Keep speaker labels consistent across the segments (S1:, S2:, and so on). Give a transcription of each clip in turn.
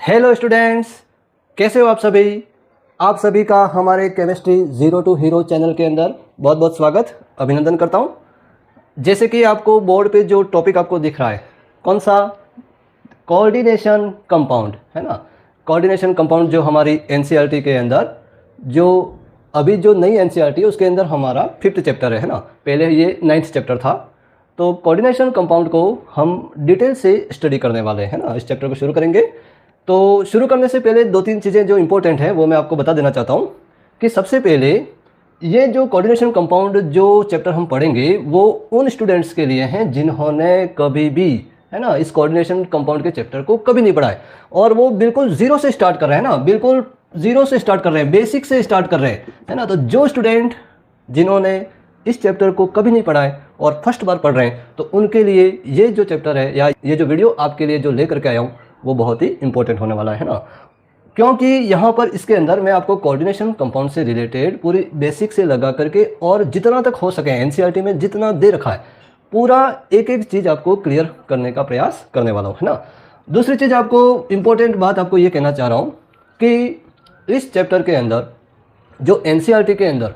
S1: Hello students, कैसे हो आप सभी का हमारे chemistry zero to hero channel के अंदर बहुत बहुत स्वागत अभिनंदन करता हूं। जैसे कि आपको बोर्ड पे जो टॉपिक आपको दिख रहा है, कौन सा? कोऑर्डिनेशन कंपाउंड, है ना। कोऑर्डिनेशन कंपाउंड जो हमारी एनसीईआरटी के अंदर, जो अभी जो नई एनसीईआरटी है उसके अंदर हमारा 5th चैप्टर है ना। पहले ये 9th चैप्टर था। तो कोऑर्डिनेशन कंपाउंड को हम डिटेल से स्टडी करने वाले हैं ना। इस चैप्टर को शुरू करेंगे। तो शुरू करने से पहले 2-3 चीज़ें जो इंपॉर्टेंट हैं वो मैं आपको बता देना चाहता हूँ कि सबसे पहले ये जो कोऑर्डिनेशन कंपाउंड जो चैप्टर हम पढ़ेंगे वो उन स्टूडेंट्स के लिए हैं जिन्होंने कभी भी, है ना, इस कोऑर्डिनेशन कंपाउंड के चैप्टर को कभी नहीं पढ़ा है और वो बिल्कुल ज़ीरो से स्टार्ट कर रहे हैं ना, बिल्कुल ज़ीरो से स्टार्ट कर रहे हैं, बेसिक से स्टार्ट कर रहे हैं, है ना। तो जो स्टूडेंट जिन्होंने इस चैप्टर को कभी नहीं पढ़ा है और फर्स्ट बार पढ़ रहे हैं तो उनके लिए ये जो चैप्टर है या ये जो वीडियो आपके लिए जो लेकर के आया हूँ वो बहुत ही इंपॉर्टेंट होने वाला है ना। क्योंकि यहाँ पर इसके अंदर मैं आपको कोऑर्डिनेशन कंपाउंड से रिलेटेड पूरी बेसिक से लगा करके और जितना तक हो सके एनसीईआरटी में जितना दे रखा है पूरा एक एक चीज़ आपको क्लियर करने का प्रयास करने वाला हूँ, है ना। दूसरी चीज़ आपको इंपॉर्टेंट बात आपको ये कहना चाह रहा हूँ कि इस चैप्टर के अंदर जो एनसीईआरटी के अंदर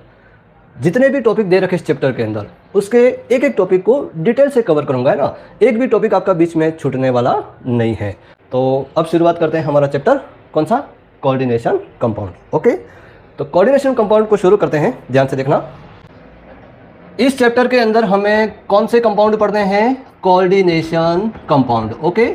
S1: जितने भी टॉपिक दे रखे इस चैप्टर के अंदर उसके एक एक टॉपिक को डिटेल से कवर करूंगा, है ना। एक भी टॉपिक आपका बीच में छूटने वाला नहीं है। तो अब शुरुआत करते हैं हमारा चैप्टर, कौन सा? Coordination compound. ओके, तो कोऑर्डिनेशन कंपाउंड को शुरू करते हैं। ध्यान से देखना, इस चैप्टर के अंदर हमें कौन से कंपाउंड पढ़ने हैं? Coordination compound. ओके,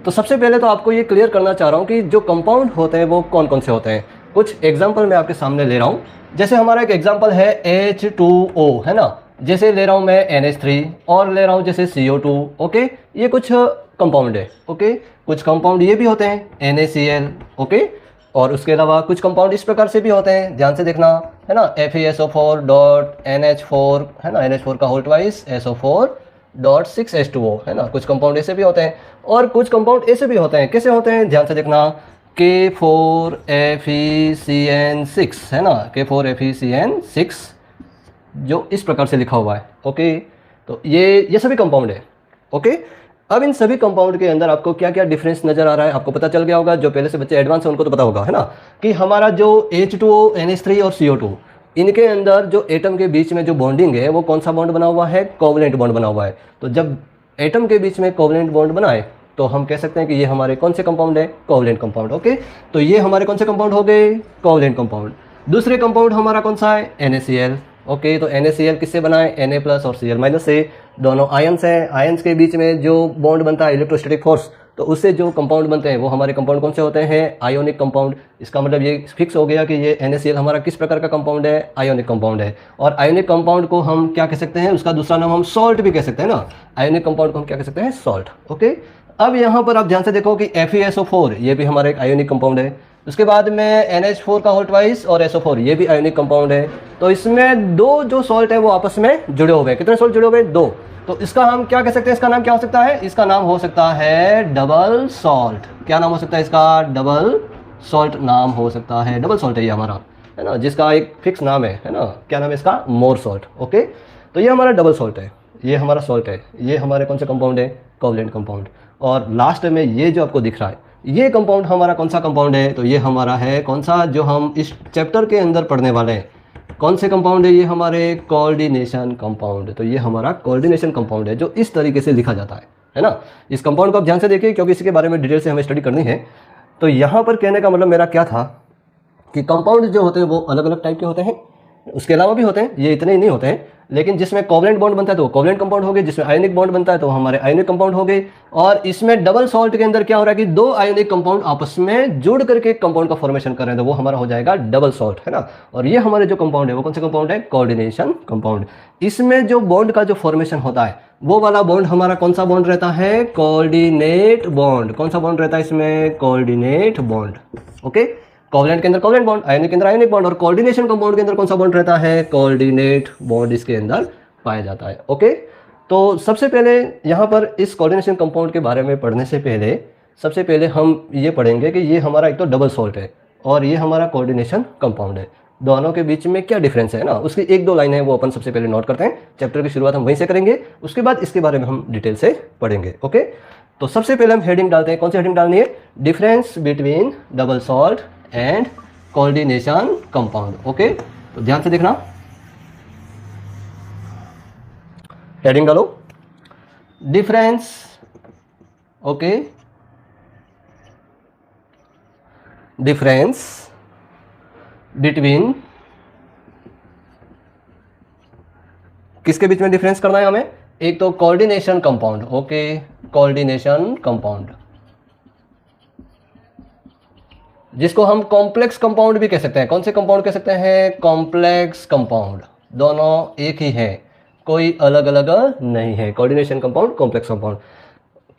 S1: तो सबसे पहले तो आपको ये क्लियर करना चाह रहा हूँ कि जो कंपाउंड होते हैं वो कौन कौन से होते हैं। कुछ एग्जाम्पल मैं आपके सामने ले रहा हूँ। जैसे हमारा एक एग्जाम्पल है H2O, है ना। जैसे ले रहा हूँ मैं NH3 और ले रहा हूँ जैसे CO2। ओके, ये कुछ कंपाउंड है। ओके, कुछ कंपाउंड ये भी होते हैं NaCl। ओके, और उसके अलावा कुछ कंपाउंड इस प्रकार से भी होते हैं, ध्यान से देखना, है ना। FeSO4 डॉट NH4, है ना, NH4 का whole twice SO4 dot 6H2O, है ना। कुछ कंपाउंड ऐसे भी होते हैं और कुछ कंपाउंड ऐसे भी होते हैं। कैसे होते हैं? ध्यान से देखना, K4FeCN6, है ना, K4FeCN6 जो इस प्रकार से लिखा हुआ है। ओके, तो ये सभी कंपाउंड है। ओके, अब इन सभी कंपाउंड के अंदर आपको क्या क्या डिफरेंस नजर आ रहा है आपको पता चल गया होगा। जो पहले से बच्चे एडवांस है उनको तो पता होगा, है ना, कि हमारा जो H2O, NH3 और CO2 इनके अंदर जो एटम के बीच में जो बॉन्डिंग है वो कौन सा बॉन्ड बना हुआ है? कोवलेंट बॉन्ड बना हुआ है। तो जब एटम के बीच में कोवलेंट बॉन्ड बनाए तो हम कह सकते हैं कि ये हमारे कौन से कंपाउंड है? Covalent compound. ओके, तो ये हमारे कौन से कंपाउंड हो गए? Covalent compound. दूसरे कंपाउंड हमारा कौन सा है? NaCl। ओके, तो NaCl किससे बना है? Na प्लस और Cl माइनस से। दोनों आयंस हैं, आयंस के बीच में जो बॉन्ड बनता है इलेक्ट्रोस्टैटिक फोर्स, तो उससे जो कंपाउंड बनते हैं वो हमारे कंपाउंड कौन से होते हैं? Ionic compound. इसका मतलब ये फिक्स हो गया कि ये NaCl हमारा किस प्रकार का कंपाउंड है? आयोनिक कंपाउंड है। और आयोनिक कंपाउंड को हम क्या कह सकते हैं? उसका दूसरा नाम हम सॉल्ट भी कह सकते हैं ना। आयोनिक कंपाउंड को हम क्या कह सकते हैं? सॉल्ट। ओके, अब यहाँ पर आप ध्यान से देखो कि FeSO4 ये भी हमारा एक आयोनिक कंपाउंड है। उसके बाद में NH4 का होल ट्वाइस और SO4 ये भी आयोनिक कंपाउंड है। तो इसमें दो जो सॉल्ट है वो आपस में जुड़े हुए हैं। कितने सॉल्ट जुड़े हुए हैं? 2। तो इसका हम क्या कह सकते हैं? इसका नाम क्या हो सकता है? इसका नाम हो सकता है डबल सॉल्ट। क्या नाम हो सकता है इसका? डबल सॉल्ट नाम हो सकता है। डबल सॉल्ट है ये हमारा, है ना, जिसका एक फिक्स नाम है ना। क्या नाम है इसका? मोर सॉल्ट। ओके, तो ये हमारा डबल सॉल्ट है, ये हमारा सॉल्ट है। ये हमारे कौन से कंपाउंड है? Covalent compound. और लास्ट में ये जो आपको दिख रहा है ये कंपाउंड हमारा कौन सा कंपाउंड है? तो ये हमारा है कौन सा, जो हम इस चैप्टर के अंदर पढ़ने वाले हैं। कौन से कंपाउंड है? ये हमारे कोऑर्डिनेशन कंपाउंड। तो ये हमारा कोऑर्डिनेशन कंपाउंड है जो इस तरीके से लिखा जाता है ना। इस कंपाउंड को आप ध्यान से देखिए क्योंकि इसके बारे में डिटेल से हमें स्टडी करनी है। तो यहाँ पर कहने का मतलब मेरा क्या था कि कंपाउंड जो होते हैं वो अलग अलग टाइप के होते हैं, उसके अलावा भी होते हैं, ये इतने ही नहीं होते हैं। लेकिन जिसमें कोवलेंट बॉन्ड बनता है तो वो कोवलेंट कंपाउंड हो गए, जिसमें आयोनिक बॉन्ड बनता है तो हमारे आयोनिक कंपाउंड हो गए। और इसमें डबल सॉल्ट के अंदर क्या हो रहा है कि 2 आयोनिक कंपाउंड आपस में जुड़ करके एक कंपाउंड का फॉर्मेशन कर रहे हैं, तो वो हमारा हो जाएगा डबल सॉल्ट, है ना। और ये हमारे जो कंपाउंड है वो कौन से कंपाउंड है? Coordination compound. इसमें जो बॉन्ड का जो फॉर्मेशन होता है वो वाला बॉन्ड हमारा कौन सा बॉन्ड रहता है? Coordinate bond. कौन सा बॉन्ड रहता है इसमें? Coordinate bond. ओके, कोवलेंट के अंदर कोवलेंट बॉन्ड, आयोनिक के अंदर आयोनिक बॉन्ड और कोऑर्डिनेशन कंपाउंड के अंदर कौन सा बॉन्ड रहता है? कोऑर्डिनेट बॉन्ड इसके अंदर पाया जाता है। ओके, तो सबसे पहले यहाँ पर इस कोऑर्डिनेशन कंपाउंड के बारे में पढ़ने से पहले सबसे पहले हम ये पढ़ेंगे कि ये हमारा एक तो डबल सॉल्ट है और ये हमारा कोऑर्डिनेशन कंपाउंड है। दोनों के बीच में क्या डिफरेंस है ना, उसकी 1-2 लाइन है वो अपन सबसे पहले नोट करते हैं। चैप्टर की शुरुआत हम वहीं से करेंगे, उसके बाद इसके बारे में हम डिटेल से पढ़ेंगे। ओके, तो सबसे पहले हम हेडिंग डालते हैं, कौन सी हेडिंग डालनी है? Difference between double salt and coordination compound. Okay, तो ध्यान से देखना, हेडिंग डालो डिफरेंस, ओके, डिफरेंस बिटवीन, किसके बीच में डिफरेंस करना है हमें? एक तो coordination compound, okay, coordination compound, जिसको हम कॉम्प्लेक्स कंपाउंड भी कह सकते हैं। कौन से कंपाउंड कह सकते हैं? Complex compound. दोनों एक ही है, कोई अलग अलग नहीं है। कोऑर्डिनेशन कंपाउंड, कॉम्प्लेक्स कंपाउंड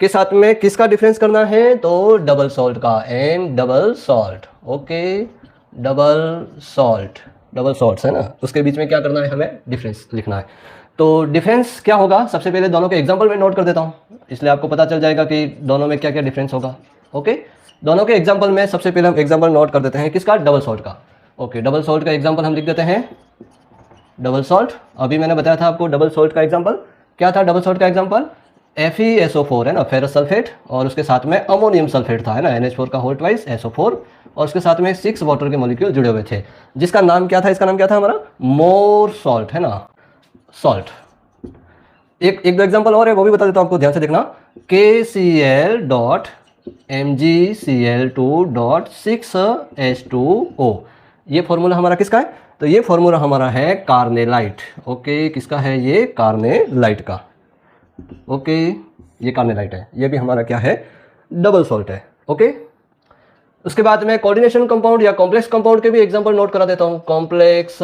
S1: के साथ में किसका डिफरेंस करना है? तो डबल सॉल्ट का, and double salt, okay, double salt, double salts है ना, उसके बीच में क्या करना है? हमें डिफरेंस लिखना है। तो डिफरेंस क्या होगा? सबसे पहले दोनों के एग्जांपल में नोट कर देता हूँ, इसलिए आपको पता चल जाएगा कि दोनों में क्या क्या डिफरेंस होगा। ओके, दोनों के एग्जांपल में सबसे पहले हम एग्जांपल नोट कर देते हैं, किसका? डबल सॉल्ट का। ओके, डबल सॉल्ट का एग्जांपल हम लिख देते हैं, डबल सॉल्ट। अभी मैंने बताया था आपको डबल सॉल्ट का एग्जांपल क्या था? डबल सॉल्ट का एग्जांपल FeSO4 है ना, फेरस सल्फेट, और उसके साथ में अमोनियम सल्फेट था, है ना, NH4 का होल ट्वाइस SO4, और उसके साथ में 6 वाटर के मॉलिक्यूल जुड़े हुए थे, जिसका नाम क्या था? इसका नाम क्या था हमारा? मोर सॉल्ट, है ना, सॉल्ट। एक दो एग्जांपल और है, वो भी बता देता हूं आपको, ध्यान से देखना। KCl.MgCl2.6H2O, ये फॉर्मूला हमारा किसका है? तो ये फॉर्मूला हमारा है कार्नेलाइट। ओके, किसका है ये? कार्नेलाइट का। ओके, ये कार्नेलाइट है, ये भी हमारा क्या है? डबल सॉल्ट है। ओके, उसके बाद में कोऑर्डिनेशन कंपाउंड या कॉम्प्लेक्स कंपाउंड के भी एग्जांपल नोट करा देता हूं। Complex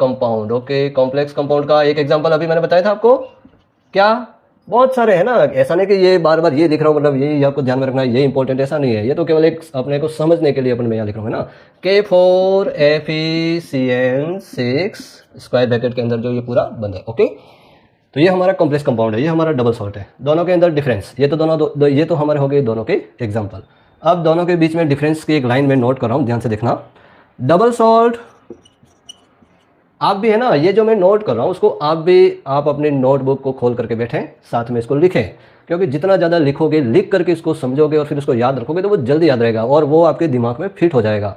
S1: compound, okay, complex compound का एक एग्जांपल अभी मैंने बताया था आपको, क्या? बहुत सारे हैं ना, ऐसा नहीं कि ये बार बार ये लिख रहा हूँ, मतलब ये आपको ध्यान में रखना है, ये इंपॉर्टेंट, ऐसा नहीं है, ये तो केवल एक अपने को समझने के लिए अपन मैं यहाँ लिख रहा हूँ, है ना। K4FeCN6 स्क्वायर ब्रैकेट के अंदर जो ये पूरा बंद है। ओके, तो ये हमारा कॉम्प्लेक्स कंपाउंड है, ये हमारा डबल सॉल्ट है। दोनों के अंदर डिफरेंस, ये तो दोनों ये तो हमारे हो गए दोनों के एग्जाम्पल। अब दोनों के बीच में डिफरेंस की एक लाइन में नोट कर रहा हूँ, ध्यान से देखना। डबल सॉल्ट, आप भी है ना, ये जो मैं नोट कर रहा हूँ उसको आप अपने नोटबुक को खोल करके बैठें, साथ में इसको लिखें, क्योंकि जितना ज़्यादा लिखोगे, लिख करके इसको समझोगे और फिर उसको याद रखोगे तो वो जल्दी याद रहेगा और वो आपके दिमाग में फिट हो जाएगा।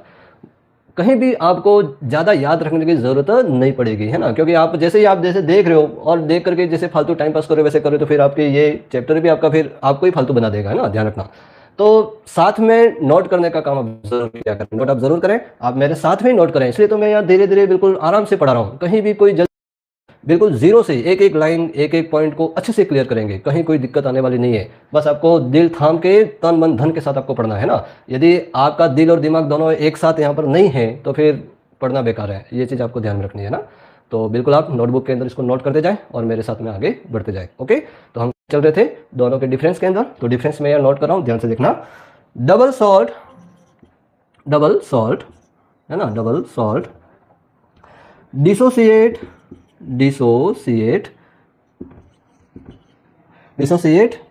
S1: कहीं भी आपको ज़्यादा याद रखने की ज़रूरत नहीं पड़ेगी, है ना, क्योंकि आप जैसे देख रहे हो और देख करके जैसे फालतू टाइम पास करो वैसे करो तो फिर आपके ये चैप्टर भी आपको ही फालतू बना देगा, है ना, ध्यान रखना। तो साथ में नोट करने का काम आप जरूर किया करें, नोट आप जरूर करें, आप मेरे साथ में नोट करें, इसलिए तो मैं यहाँ धीरे धीरे बिल्कुल आराम से पढ़ा रहा हूँ। कहीं भी कोई बिल्कुल जीरो से एक एक लाइन, एक एक पॉइंट को अच्छे से क्लियर करेंगे, कहीं कोई दिक्कत आने वाली नहीं है। बस आपको दिल थाम के, तन मन धन के साथ आपको पढ़ना है ना। यदि आपका दिल और दिमाग दोनों एक साथ यहाँ पर नहीं है तो फिर पढ़ना बेकार है, ये चीज़ आपको ध्यान में रखनी है ना। तो बिल्कुल आप नोटबुक के अंदर इसको नोट करते जाएं और मेरे साथ में आगे बढ़ते जाएं। ओके, तो हम चल रहे थे दोनों के डिफरेंस के अंदर, तो डिफरेंस में यहाँ नोट कर रहा हूँ, ध्यान से देखना। डबल सॉल्ट है ना, double salt dissociate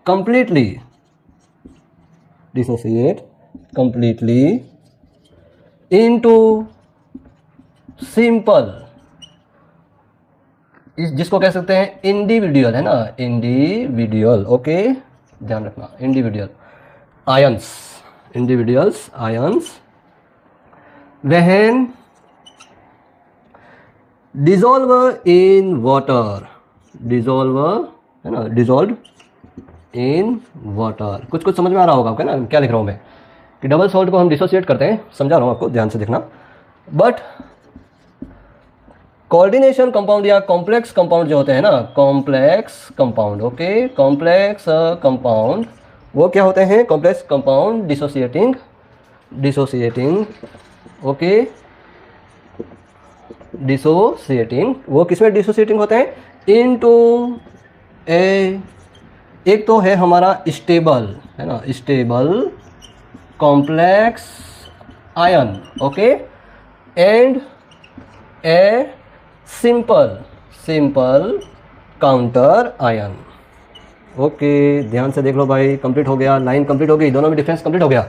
S1: completely into simple, जिसको कह सकते हैं इंडिविजुअल, है ना, इंडिविजुअल। ओके, ध्यान रखना, individual ions when dissolve in water, है ना, dissolved in water। कुछ समझ में आ रहा होगा आपको ना क्या लिख रहा हूँ मैं, कि डबल सॉल्ट को हम डिसोसिएट करते हैं, समझा रहा हूँ आपको, ध्यान से देखना। बट कोऑर्डिनेशन कंपाउंड या कॉम्प्लेक्स कंपाउंड जो होते हैं ना, complex compound, okay, complex compound वो क्या होते हैं? Complex compound dissociating, okay, dissociating, वो किसमें डिसोसिएटिंग होते हैं? इनटू एक तो है हमारा स्टेबल, है ना, stable complex ion, okay, and a simple counter ion. Okay, ध्यान से देख लो भाई, कंप्लीट हो गया, लाइन कंप्लीट हो गई, दोनों में डिफरेंस कंप्लीट हो गया।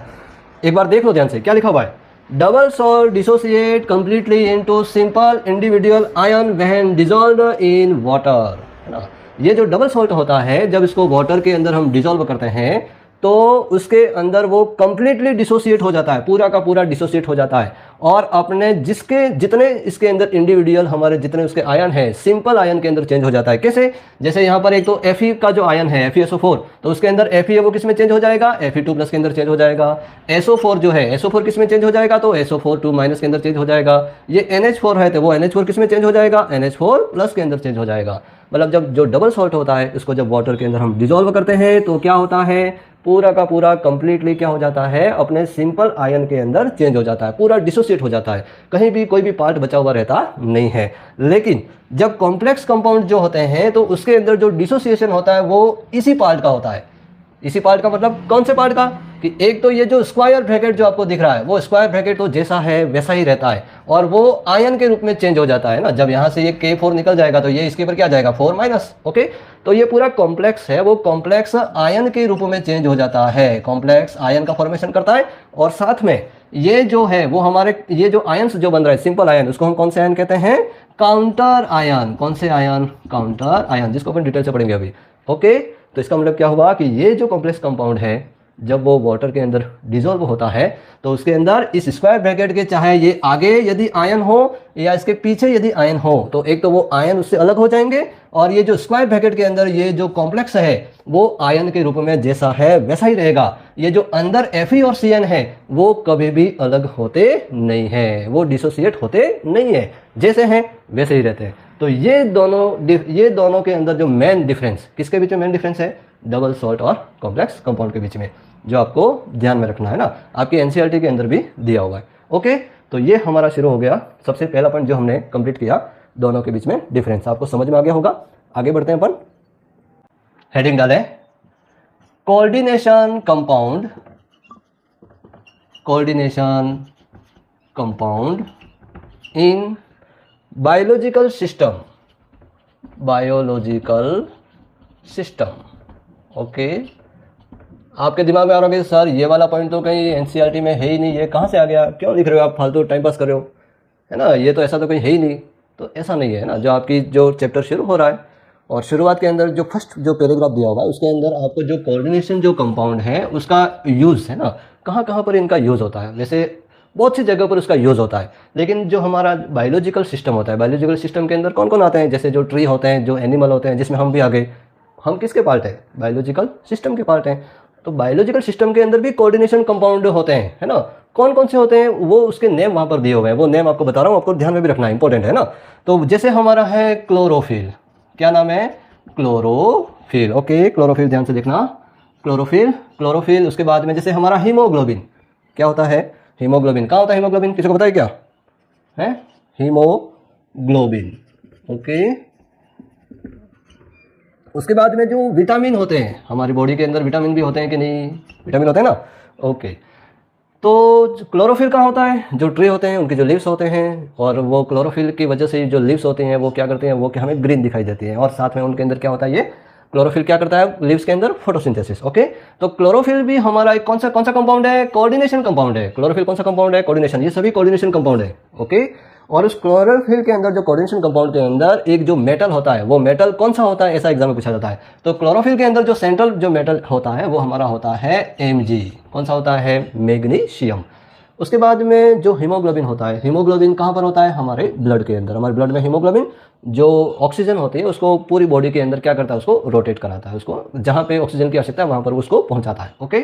S1: एक बार देख लो ध्यान से, क्या लिखा हुआ है? Double salt dissociate completely into simple individual ion when dissolved in water, है ना। ये जो डबल सॉल्ट होता है, जब इसको वाटर के अंदर हम डिसॉल्व करते हैं तो उसके अंदर वो कंप्लीटली डिसोसिएट हो जाता है, पूरा का पूरा डिसोसिएट हो जाता है, और अपने जिसके जितने इसके अंदर इंडिविजुअल हमारे जितने उसके आयन है सिंपल आयन के अंदर चेंज हो जाता है। कैसे? जैसे यहाँ पर एक तो Fe का जो आयन है FeSO4, तो उसके अंदर Fe है वो किस में चेंज हो जाएगा? Fe2+ के अंदर चेंज हो जाएगा। SO4 जो है SO4 किस में चेंज हो जाएगा? तो SO4 2- के अंदर चेंज हो जाएगा। ये NH4 है तो वो NH4 किस में चेंज हो जाएगा? NH4+ के अंदर चेंज हो जाएगा। मतलब जब जो डबल सॉल्ट होता है उसको जब वाटर के अंदर हम डिजोल्व करते हैं तो क्या होता है? पूरा का पूरा कंप्लीटली क्या हो जाता है? अपने सिंपल आयन के अंदर चेंज हो जाता है, पूरा डिसोसिएट हो जाता है, कहीं भी कोई भी पार्ट बचा हुआ रहता नहीं है। लेकिन जब कॉम्प्लेक्स कंपाउंड जो होते हैं तो उसके अंदर जो डिसोसिएशन होता है वो इसी पार्ट का होता है। इसी पार्ट का मतलब कौन से पार्ट का? कि एक तो ये जो स्क्वायर ब्रैकेट जो आपको दिख रहा है वो स्क्वायर ब्रैकेट तो जैसा है वैसा ही रहता है, और वो आयन के रूप में चेंज हो जाता है ना। जब यहाँ से ये K4 निकल जाएगा तो ये इसके ऊपर क्या जाएगा? 4-। ओके, तो ये पूरा कॉम्प्लेक्स है वो कॉम्प्लेक्स आयन के रूप में चेंज हो जाता है, कॉम्प्लेक्स आयन का फॉर्मेशन करता है। और साथ में ये जो है वो हमारे ये जो आयन्स जो बन रहा है सिंपल आयन, उसको हम कौन से आयन कहते हैं? Counter ion. कौन से आयन? काउंटर आयन, जिसको अपन डिटेल से पढ़ेंगे अभी। ओके, तो इसका मतलब क्या हुआ कि ये जो कॉम्प्लेक्स कंपाउंड है जब वो वाटर के अंदर डिसॉल्व होता है तो उसके अंदर इस स्क्वायर ब्रैकेट के चाहे ये आगे यदि आयन हो या इसके पीछे यदि आयन हो तो एक तो वो आयन उससे अलग हो जाएंगे, और ये जो स्क्वायर ब्रैकेट के अंदर ये जो कॉम्प्लेक्स है वो आयन के रूप में जैसा है वैसा ही रहेगा। ये जो अंदर Fe और Cn है वो कभी भी अलग होते नहीं है, वो डिसोसिएट होते नहीं है, जैसे हैं वैसे ही रहते हैं। तो ये दोनों के अंदर जो मेन डिफरेंस, किसके बीच में मेन डिफरेंस है? डबल सॉल्ट और कॉम्प्लेक्स कंपाउंड के बीच में, जो आपको ध्यान में रखना है ना, आपकी एनसीईआरटी के अंदर भी दिया हुआ है। ओके, तो ये हमारा शुरू हो गया सबसे पहला पॉइंट जो हमने कंप्लीट किया, दोनों के बीच में डिफरेंस। आपको समझ में आ गया होगा। आगे बढ़ते हैं अपन। हेडिंग डालें coordination compound, coordination compound in biological system, biological system. Okay, आपके दिमाग में आ रहा है सर ये वाला पॉइंट तो कहीं एनसीईआरटी में है ही नहीं, ये कहाँ से आ गया? क्यों लिख रहे हो आप? फालतू टाइम पास कर रहे हो, है ना? ये तो ऐसा तो कहीं है ही नहीं। तो ऐसा नहीं है ना, जो आपकी जो चैप्टर शुरू हो रहा है और शुरुआत के अंदर जो फर्स्ट जो पैराग्राफ दिया हुआ है उसके अंदर आपको जो कोऑर्डिनेशन जो कंपाउंड है उसका यूज़ है ना, कहाँ कहाँ पर इनका यूज़ होता है। वैसे बहुत सी जगह पर उसका यूज़ होता है, लेकिन जो हमारा बायोलॉजिकल सिस्टम होता है, बायोलॉजिकल सिस्टम के अंदर कौन कौन आते हैं? जैसे जो ट्री होते हैं, जो एनिमल होते हैं, जिसमें हम भी आ गए, हम किसके पार्ट हैं? बायोलॉजिकल सिस्टम के पार्ट हैं। तो बायोलॉजिकल सिस्टम के अंदर भी कोऑर्डिनेशन कंपाउंड होते हैं, है ना? कौन कौन से होते हैं वो उसके नेम वहाँ पर दिए हुए हैं, वो नेम आपको बता रहा हूँ, आपको ध्यान में भी रखना है, इंपॉर्टेंट है ना। तो जैसे हमारा है क्लोरोफिल, क्या नाम है? क्लोरोफिल। ओके, क्लोरोफिल ध्यान से देखना, क्लोरोफिल, क्लोरोफिल। उसके बाद में जैसे हमारा हीमोग्लोबिन, क्या होता है? हीमोग्लोबिन। कहाँ होता है हीमोग्लोबिन? किसी को पता है क्या है? हीमोग्लोबिन। ओके, उसके बाद में जो विटामिन होते हैं हमारी बॉडी के अंदर, विटामिन भी होते हैं कि नहीं? विटामिन होते हैं ना। ओके, तो क्लोरोफिल कहाँ होता है? जो ट्री होते हैं उनके जो लीव्स होते हैं, और वो क्लोरोफिल की वजह से जो लीव्स होते हैं वो क्या करते हैं? वो कि हमें ग्रीन दिखाई देती है, और साथ में उनके अंदर क्या होता है? ये क्लोरोफिल क्या करता है लीव्स के अंदर? फोटोसिंथेसिस। ओके, तो क्लोरोफिल भी हमारा एक कौन सा कंपाउंड है? कोऑर्डिनेशन कंपाउंड है। क्लोरोफिल कौन सा कंपाउंड है? कोऑर्डिनेशन। ये सभी कोऑर्डिनेशन कंपाउंड है। ओके, और उस क्लोरोफिल के अंदर जो कोऑर्डिनेशन कंपाउंड के अंदर एक जो मेटल होता है, वो मेटल कौन सा होता है? ऐसा एग्जाम में पूछा जाता है। तो क्लोरोफिल के अंदर जो सेंट्रल जो मेटल होता है वो हमारा होता है Mg। कौन सा होता है? मैग्नीशियम। उसके बाद में जो हीमोग्लोबिन होता है, हीमोग्लोबिन कहाँ पर होता है? हमारे ब्लड के अंदर। हमारे ब्लड में हीमोग्लोबिन जो ऑक्सीजन होती है उसको पूरी बॉडी के अंदर क्या करता है? उसको रोटेट कराता है, उसको जहाँ पे ऑक्सीजन की आवश्यकता है वहाँ पर उसको पहुँचाता है। ओके,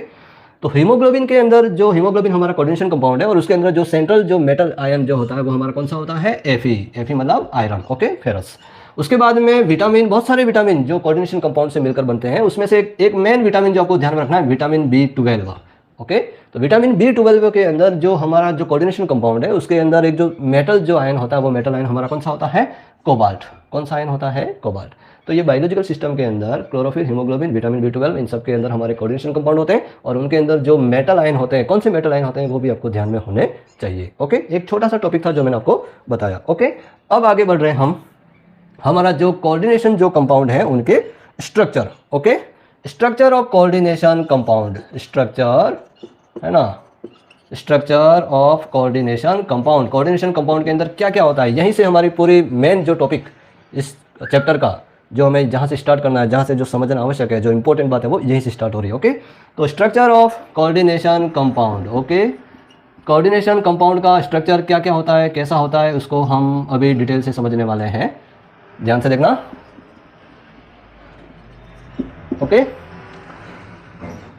S1: तो हीमोग्लोबिन के अंदर जो हीमोग्लोबिन हमारा कोऑर्डिनेशन कंपाउंड है, और उसके अंदर जो सेंट्रल जो मेटल आयन जो होता है वो हमारा कौन सा होता है? Fe मतलब आयरन। Okay, ferrous. उसके बाद में विटामिन, बहुत सारे विटामिन जो कोऑर्डिनेशन कंपाउंड से मिलकर बनते हैं, उसमें से एक मेन विटामिन जो आपको ध्यान में रखना है, विटामिन B12। ओके, तो विटामिन B12 के अंदर जो हमारा जो कोऑर्डिनेशन कंपाउंड है उसके अंदर एक जो मेटल जो आयन होता है वो मेटल आयन हमारा कौन सा होता है? कोबाल्ट। कौन सा आयन होता है? कोबाल्ट। तो ये बायोलॉजिकल सिस्टम के अंदर क्लोरोफिल, हीमोग्लोबिन, विटामिन B12, इन सब के अंदर हमारे कोऑर्डिनेशन कंपाउंड होते हैं, और उनके अंदर जो मेटल आयन होते हैं, कौन से मेटल आयन होते हैं वो भी आपको ध्यान में होने चाहिए। ओके, एक छोटा सा टॉपिक था जो मैंने आपको बताया। ओके, अब आगे बढ़ रहे हैं हम, हमारा जो कोऑर्डिनेशन जो कंपाउंड है उनके structure. Okay, structure of coordination compound, structure है ना, structure of coordination compound. Coordination compound के अंदर क्या क्या होता है, यहीं से हमारी पूरी मेन जो टॉपिक इस चैप्टर का जो हमें जहाँ से स्टार्ट करना है, जहाँ से जो समझना आवश्यक है, जो इंपॉर्टेंट बात है वो यहीं से स्टार्ट हो रही है। ओके, तो structure of coordination compound. Okay, coordination compound का स्ट्रक्चर क्या क्या होता है, कैसा होता है, उसको हम अभी डिटेल से समझने वाले हैं, ध्यान से देखना। ओके,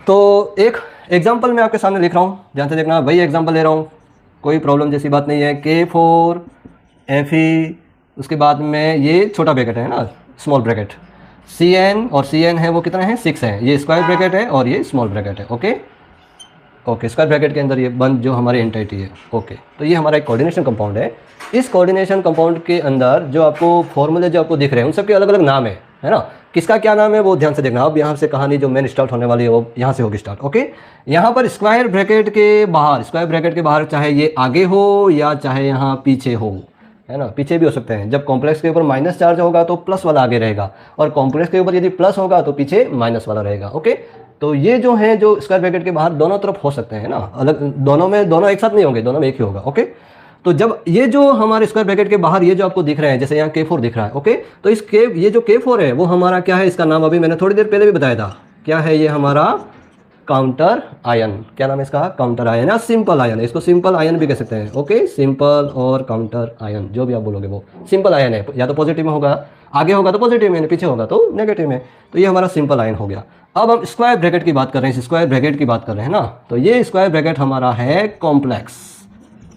S1: तो एक एग्जांपल मैं आपके सामने लिख रहा हूँ, ध्यान से देखना, वही एग्जांपल ले रहा हूँ, कोई प्रॉब्लम जैसी बात नहीं है। K4Fe, उसके बाद में ये छोटा ब्रैकेट है ना, स्मॉल ब्रैकेट, Cn, और Cn है वो कितना है, 6 है, ये स्क्वायर ब्रैकेट है और ये स्मॉल ब्रैकेट है। ओके ओके, स्क्वायर ब्रैकेट के अंदर ये बंद जो हमारी एंटिटी है। ओके, तो ये हमारा एक कोऑर्डिनेशन कंपाउंड है। इस कोऑर्डिनेशन कंपाउंड के अंदर जो आपको फॉर्मूले जो आपको दिख रहे हैं उन सबके अलग अलग नाम है ना, किसका क्या नाम है वो ध्यान से देखना। अब यहाँ से कहानी जो मेन स्टार्ट होने वाली है वो यहाँ से होगी स्टार्ट। ओके, यहाँ पर स्क्वायर ब्रैकेट के बाहर चाहे ये आगे हो या चाहे यहाँ पीछे हो, है ना, पीछे भी हो सकते हैं। जब कॉम्प्लेक्स के ऊपर माइनस चार्ज होगा तो प्लस वाला आगे रहेगा, और कॉम्प्लेक्स के ऊपर यदि प्लस होगा तो पीछे माइनस वाला रहेगा। ओके, तो ये जो है जो स्क्वायर ब्रैकेट के बाहर दोनों तरफ हो सकते हैं ना, अलग दोनों एक साथ नहीं होंगे, दोनों में एक ही होगा। ओके, तो जब ये जो हमारे स्क्वायर ब्रैकेट के बाहर ये जो आपको दिख रहे हैं, जैसे यहाँ K4 दिख रहा है। ओके, तो इस ये जो K4 है वो हमारा क्या है, इसका नाम अभी मैंने थोड़ी देर पहले भी बताया था, क्या है ये हमारा काउंटर आयन। क्या नाम है इसका, काउंटर आयन या सिंपल आयन है, इसको सिंपल आयन भी कह सकते हैं। ओके, सिंपल और काउंटर आयन जो भी आप बोलोगे वो सिंपल आयन है, या तो पॉजिटिव में होगा, आगे होगा तो पॉजिटिव में, पीछे होगा तो नेगेटिव में, तो ये हमारा सिंपल आयन हो गया। अब हम स्क्वायर ब्रैकेट की बात कर रहे हैं, स्क्वायर ब्रैकेट की बात कर रहे हैं ना, तो ये स्क्वायर ब्रैकेट हमारा है कॉम्प्लेक्स।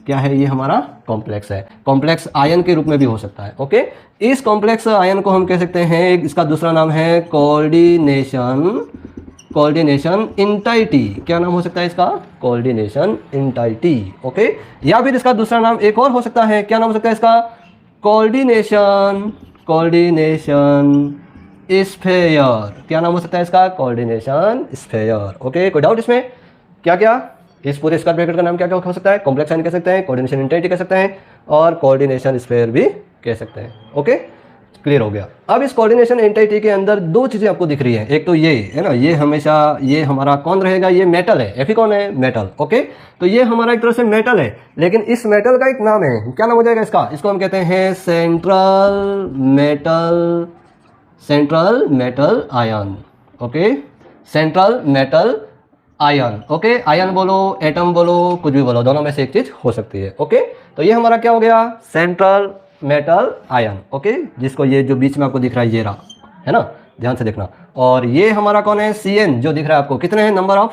S1: क्या है ये हमारा कॉम्प्लेक्स है, कॉम्प्लेक्स आयन के रूप में भी हो सकता है। ओके, इस कॉम्प्लेक्स आयन को हम कह सकते हैं, इसका दूसरा नाम है कोऑर्डिनेशन इंटाइटी। क्या नाम हो सकता है इसका, कोऑर्डिनेशन इंटाइटी। ओके, या फिर इसका दूसरा नाम एक और हो सकता है, क्या नाम हो सकता है इसका, कोऑर्डिनेशन स्फेयर। क्या नाम हो सकता है इसका, कोऑर्डिनेशन स्फेयर। ओके, कोई डाउट इसमें, क्या क्या इस पूरे स्क्वायर ब्रैकेट का नाम क्या क्या हो सकता है, कॉम्प्लेक्स आयन कह सकते हैं, कोऑर्डिनेशन इंटाइटी कह सकते हैं, और कोऑर्डिनेशन स्फेयर भी कह सकते हैं। ओके, क्लियर हो गया। अब इस कोऑर्डिनेशन एंटिटी के अंदर दो चीजें आपको दिख रही है, एक तो ये है ना, ये हमेशा ये हमारा कौन रहेगा, ये मेटल है, Fe कौन है, मेटल। ओके, तो ये हमारा एक तरह से मेटल है, लेकिन इस मेटल का एक नाम है, क्या नाम हो जाएगा इसका, इसको हम कहते हैं central metal ion. Okay, central metal ion. Okay, ion बोलो, एटम बोलो, कुछ भी बोलो, दोनों में से एक चीज हो सकती है। ओके, तो ये हमारा क्या हो गया, सेंट्रल मेटल आयन। ओके, जिसको ये जो बीच में आपको दिख रहा है ये रहा, है ना, ध्यान से देखना। और ये हमारा कौन है, Cn, जो दिख रहा है आपको, कितने हैं नंबर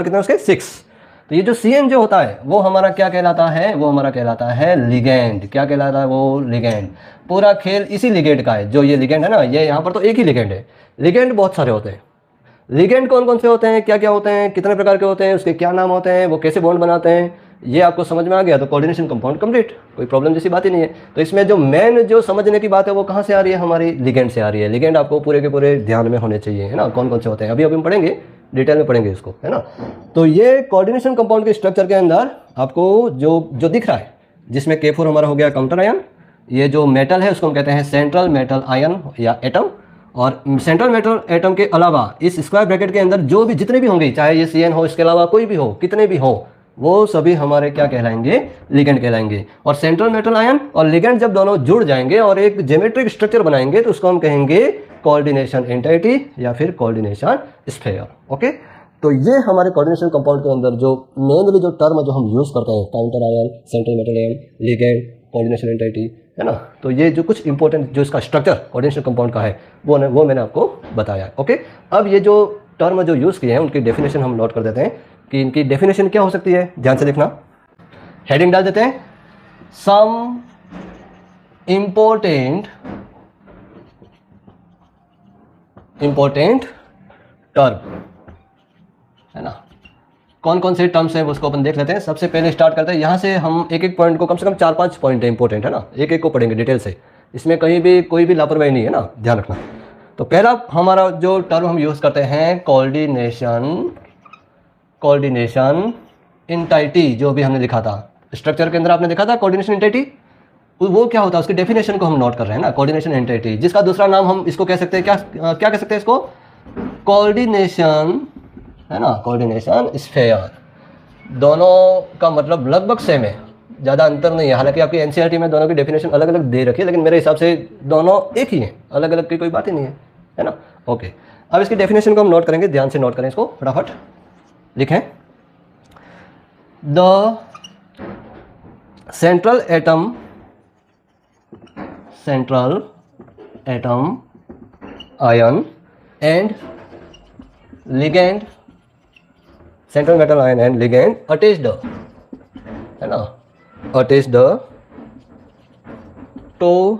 S1: कितने हैं उसके, 6। तो ये जो Cn जो होता है वो हमारा क्या कहलाता है, वो हमारा कहलाता है लिगेंड। क्या कहलाता है वो, लिगेंड। पूरा खेल इसी लिगेंड का है, जो ये लिगेंड है ना, ये यहाँ पर तो एक ही लिगेंड है, लिगेंड बहुत सारे होते हैं। लिगेंड कौन कौन से होते हैं, क्या क्या होते हैं, कितने प्रकार के होते हैं, उसके क्या नाम होते हैं, वो कैसे बॉन्ड बनाते हैं, ये आपको समझ में आ गया तो कोऑर्डिनेशन कंपाउंड कंप्लीट, कोई प्रॉब्लम जैसी बात ही नहीं है। तो इसमें जो मेन जो समझने की बात है वो कहाँ से आ रही है, हमारी लिगेंड से आ रही है। लिगेंड आपको पूरे के पूरे ध्यान में होने चाहिए, है ना, कौन कौन से होते हैं, अभी हम पढ़ेंगे, डिटेल में पढ़ेंगे इसको, है ना। तो ये कोऑर्डिनेशन कंपाउंड के स्ट्रक्चर के अंदर आपको जो दिख रहा है, जिसमें K4 हमारा हो गया काउंटर आयन, ये जो मेटल है उसको हम कहते हैं सेंट्रल मेटल आयन या एटम, और सेंट्रल मेटल एटम के अलावा इस स्क्वायर ब्रैकेट के अंदर जो भी जितने भी होंगे, चाहे ये Cn हो, इसके अलावा कोई भी हो, कितने भी हो, वो सभी हमारे क्या कहलाएंगे, लिगेंड कहलाएंगे। और सेंट्रल मेटल आयन और लिगेंड जब दोनों जुड़ जाएंगे और एक ज्योमेट्रिक स्ट्रक्चर बनाएंगे तो उसको हम कहेंगे कोऑर्डिनेशन एंटिटी या फिर कोऑर्डिनेशन स्फीयर। ओके, तो ये हमारे कोऑर्डिनेशन कंपाउंड के अंदर जो मेनली जो टर्म जो हम यूज करते हैं, counter ion, central metal ion, ligand, coordination entity, है ना। तो ये जो कुछ इंपॉर्टेंट जो इसका स्ट्रक्चर कोऑर्डिनेशन कंपाउंड का है वो मैंने आपको बताया है। ओके, अब ये जो टर्म जो यूज़ किए हैं उनकी डेफिनेशन हम नोट कर देते हैं कि इनकी डेफिनेशन क्या हो सकती है, ध्यान से देखना। हेडिंग डाल देते हैं, सम इंपॉर्टेंट टर्म, है ना। कौन कौन से टर्म्स हैं उसको अपन देख लेते हैं। सबसे पहले स्टार्ट करते हैं, यहाँ से हम एक एक पॉइंट को, कम से कम 4-5 पॉइंट है इंपॉर्टेंट, है ना, एक एक को पढ़ेंगे डिटेल से, इसमें कहीं भी कोई भी लापरवाही नहीं है ना, ध्यान रखना। तो पहला हमारा जो टर्म हम यूज़ करते हैं कोऑर्डिनेशन एंटिटी, जो भी हमने लिखा था स्ट्रक्चर के अंदर, आपने देखा था कोऑर्डिनेशन एंटिटी, वो क्या होता है उसकी डेफिनेशन को हम नोट कर रहे हैं ना, कोऑर्डिनेशन एंटिटी, जिसका दूसरा नाम हम इसको कह सकते हैं, क्या कह सकते हैं इसको, कोऑर्डिनेशन, है ना, कोऑर्डिनेशन स्फीयर। दोनों का मतलब लगभग सेम है, ज़्यादा अंतर नहीं है। हालांकि आपकी एनसीईआरटी में दोनों की डेफिनेशन अलग अलग दे रखी है, लेकिन मेरे हिसाब से दोनों एक ही हैं, अलग अलग की कोई बात ही नहीं है ना। ओके, अब इसकी डेफिनेशन को हम नोट करेंगे, ध्यान से नोट करें इसको, फटाफट लिखें। The central atom ion and ligand, central metal ion and ligand attached, है ना, attached to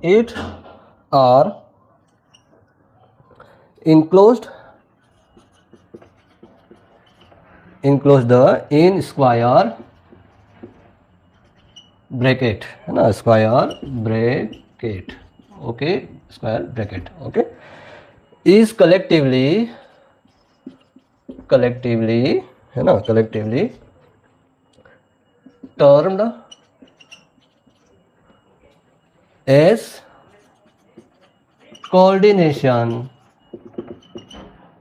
S1: it are enclosed in square bracket, है ना, square bracket, okay, square bracket, okay, is collectively, है ना, collectively termed as coordination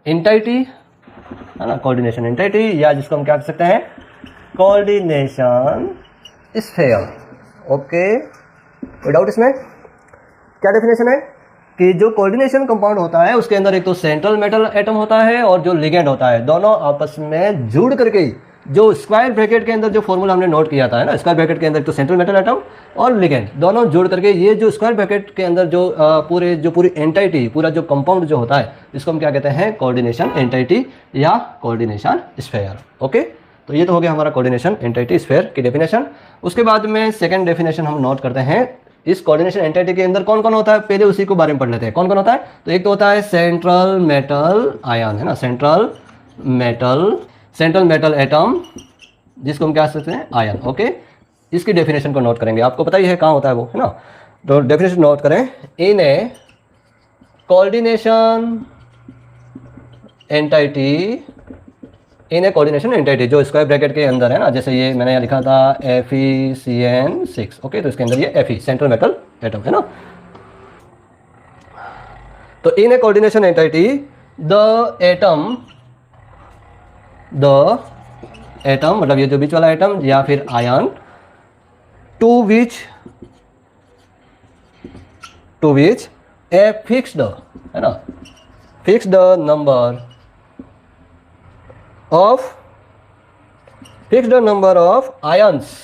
S1: entity, है ना, coordination entity, या जिसको हम क्या कह सकते हैं, कोऑर्डिनेशन स्फीयर। ओके, कोई डाउट इसमें? क्या डेफिनेशन है कि जो कोऑर्डिनेशन कंपाउंड होता है उसके अंदर एक तो सेंट्रल मेटल एटम होता है और जो लिगेंड होता है, दोनों आपस में जुड़ करके जो स्क्वायर ब्रैकेट के अंदर जो फॉर्मूला हमने नोट किया था, है ना, स्क्वायर ब्रैकेट के अंदर तो सेंट्रल मेटल एटम और लिगेंड दोनों जुड़ करके ये जो स्क्वायर ब्रैकेट के अंदर जो पूरी एंटिटी, पूरा जो कंपाउंड जो होता है, इसको हम क्या कहते हैं, कोऑर्डिनेशन एंटिटी या कोऑर्डिनेशन स्फीयर। ओके, तो ये तो हो गया हमारा कोऑर्डिनेशन एंटिटी स्फीयर की डेफिनेशन। उसके बाद में सेकंड डेफिनेशन हम नोट करते हैं, इस कोऑर्डिनेशन एंटिटी के अंदर कौन कौन होता है, पहले उसी को बारे में पढ़ लेते हैं। कौन कौन होता है? तो एक तो होता है सेंट्रल मेटल आयन, है ना, सेंट्रल मेटल एटम, जिसको हम क्या कहते हैं, आयन। ओके, इसकी डेफिनेशन को नोट करेंगे, आपको पता ही है कहाँ होता है वो, है ना। तो डेफिनेशन नोट करें, इन ए कोऑर्डिनेशन एंटिटी, जो स्क्वायर ब्रैकेट के अंदर है ना, जैसे ये मैंने यहाँ लिखा था FeCN6, ओके, तो इसके अंदर ये Fe सेंट्रल मेटल एटम, है ना। तो in a coordination entity the atom मतलब ये जो बीच वाला एटम या फिर ion, to which a fixed, है ना, फिक्स्ड नंबर ऑफ आयंस,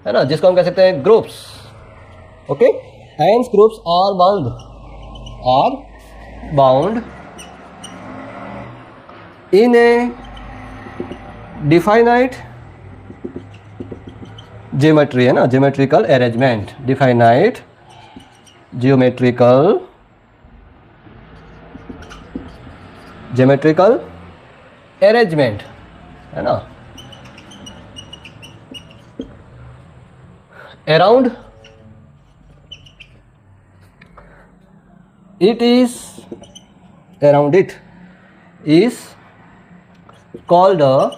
S1: है ना, जिसको हम कह सकते हैं groups. Okay, ions groups are bound in a definite geometry, है ना, geometrical arrangement, definite geometrical arrangement, है ना, around it is called a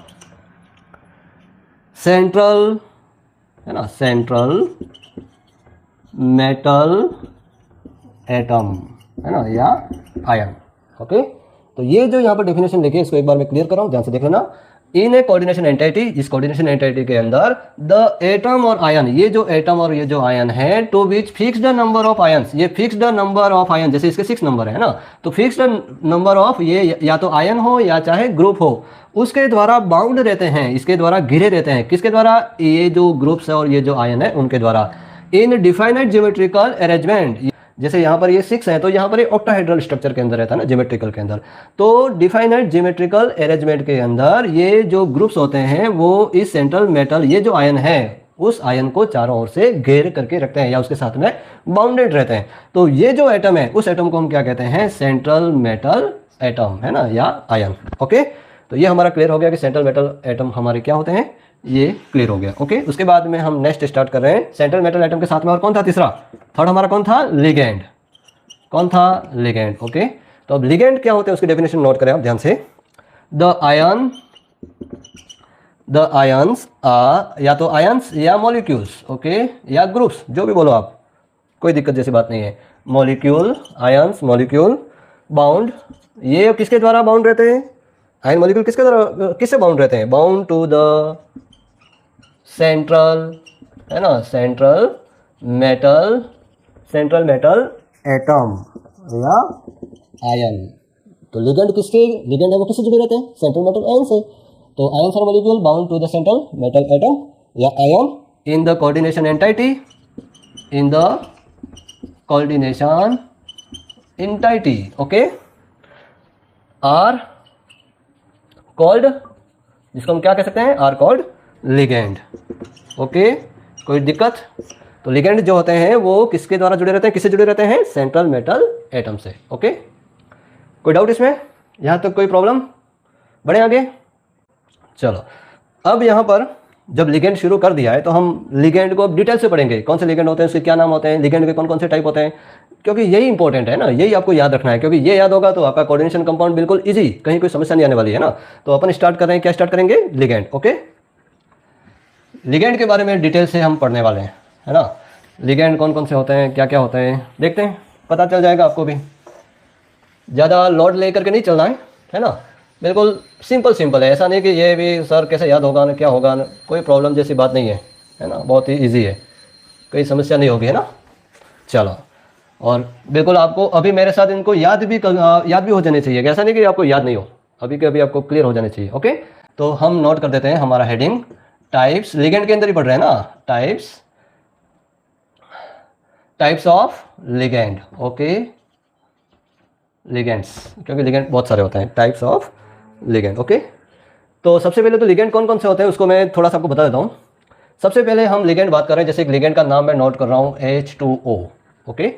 S1: central, है ना, सेंट्रल मेटल एटम, है ना, या आयन। ओके, तो ये जो यहाँ पर डेफिनेशन लिखी है इसको एक बार मैं क्लियर कर रहा हूँ, ध्यान से देख लेना। इन ए कोऑर्डिनेशन एंटिटी, इस कोऑर्डिनेशन एंटिटी के अंदर द एटम और आयन, ये जो एटम और ये जो आयन है, to which fixed number of ions, ये फिक्स्ड नंबर ऑफ आयन, जैसे इसके 6 नंबर है ना, तो फिक्स्ड नंबर ऑफ ये या तो आयन हो या चाहे ग्रुप हो, उसके द्वारा बाउंड रहते हैं, इसके द्वारा घिरे रहते हैं, किसके द्वारा, ये जो ग्रुप्स है और ये जो आयन है उनके द्वारा, इन डिफाइनाइट ज्योमेट्रिकल अरेंजमेंट। जैसे यहाँ पर ये 6 है तो यहाँ पर ये ऑक्टाहेड्रल स्ट्रक्चर के अंदर रहता है ना, ज्योमेट्रिकल के अंदर, तो डिफाइनाइट ज्योमेट्रिकल अरेंजमेंट के अंदर ये जो ग्रुप्स होते हैं वो इस सेंट्रल मेटल, ये जो आयन है, उस आयन को चारों ओर से घेर करके रखते हैं या उसके साथ में बाउंडेड रहते हैं। तो ये जो एटम है उस एटम को हम क्या कहते हैं, सेंट्रल मेटल एटम, है ना, या आयन। ओके, तो ये हमारा क्लियर हो गया कि सेंट्रल मेटल एटम हमारे क्या होते हैं, ये क्लियर हो गया। ओके, उसके बाद में हम नेक्स्ट स्टार्ट कर रहे हैं सेंट्रल मेटल एटम के साथ में, और कौन था तीसरा, थर्ड हमारा कौन था, लिगेंड। कौन था, लिगेंड। ओके, तो अब लिगेंड क्या होते हैं उसकी डेफिनेशन नोट करें आप ध्यान से। द आयंस या तो आयंस या मॉलिक्यूल्स, ओके, या ग्रुप्स, जो भी बोलो आप, कोई दिक्कत जैसी बात नहीं है। मॉलिक्यूल, आयंस, मॉलिक्यूल बाउंड, ये किसके द्वारा बाउंड रहते हैं, आयन मॉलिक्यूल किसके द्वारा, किससे बाउंड रहते हैं, बाउंड टू द सेंट्रल, है ना, सेंट्रल मेटल एटम या आयन। तो लिगेंड लिगेंड है वो किससे जुड़े रहते हैं? सेंट्रल मेटल आयन से। तो ion or molecule bound to the central metal atom या ion in the coordination entity, in the coordination entity, okay, are called, जिसको हम क्या कह सकते हैं? Are called ligand, okay. कोई दिक्कत? तो लिगेंड जो होते हैं वो किसके द्वारा जुड़े रहते हैं? किससे जुड़े रहते हैं? सेंट्रल मेटल एटम से, ओके। कोई डाउट इसमें? यहाँ तक कोई प्रॉब्लम? बढ़े आगे? चलो, अब यहाँ पर जब लिगेंड शुरू कर दिया है तो हम लिगेंड को डिटेल से पढ़ेंगे। कौन से लिगेंड होते हैं, उसके क्या नाम होते हैं, लिगेंड के कौन कौन से टाइप होते हैं, क्योंकि यही इंपॉर्टेंट है ना, यही आपको याद रखना है। क्योंकि ये याद होगा तो आपका कोऑर्डिनेशन कंपाउंड बिल्कुल इजी, कहीं कोई समस्या नहीं आने वाली है ना। तो अपन स्टार्ट कर रहे हैं, क्या स्टार्ट करेंगे? Ligand, okay. लिगेंड के बारे में डिटेल से हम पढ़ने वाले हैं, है ना। लिगेंड कौन कौन से होते हैं, क्या क्या होते हैं, देखते हैं, पता चल जाएगा आपको भी। ज़्यादा लोड ले करके नहीं चलना है ना, बिल्कुल सिंपल है। ऐसा नहीं कि ये भी सर कैसे याद होगा ना, क्या होगा ना, कोई प्रॉब्लम जैसी बात नहीं है ना, बहुत ही ईजी है, कोई समस्या नहीं होगी, है ना। चलो, और बिल्कुल आपको अभी मेरे साथ इनको याद भी हो जाने चाहिए, ऐसा नहीं कि आपको याद नहीं हो, अभी के अभी आपको क्लियर हो जाने चाहिए, ओके। तो हम नोट कर देते हैं हमारा हेडिंग, टाइप्स, लिगेंड के अंदर ही पढ़ रहे हैं ना, types of ligand, okay, ligands, क्योंकि लिगेंड बहुत सारे होते हैं, टाइप्स ऑफ लिगेंड, ओके। तो सबसे पहले तो लिगेंड कौन कौन से होते हैं उसको मैं थोड़ा सा आपको बता देता हूँ। सबसे पहले हम लिगेंड बात कर रहे हैं, जैसे एक लिगेंड का नाम मैं नोट कर रहा हूँ H2O, ओके।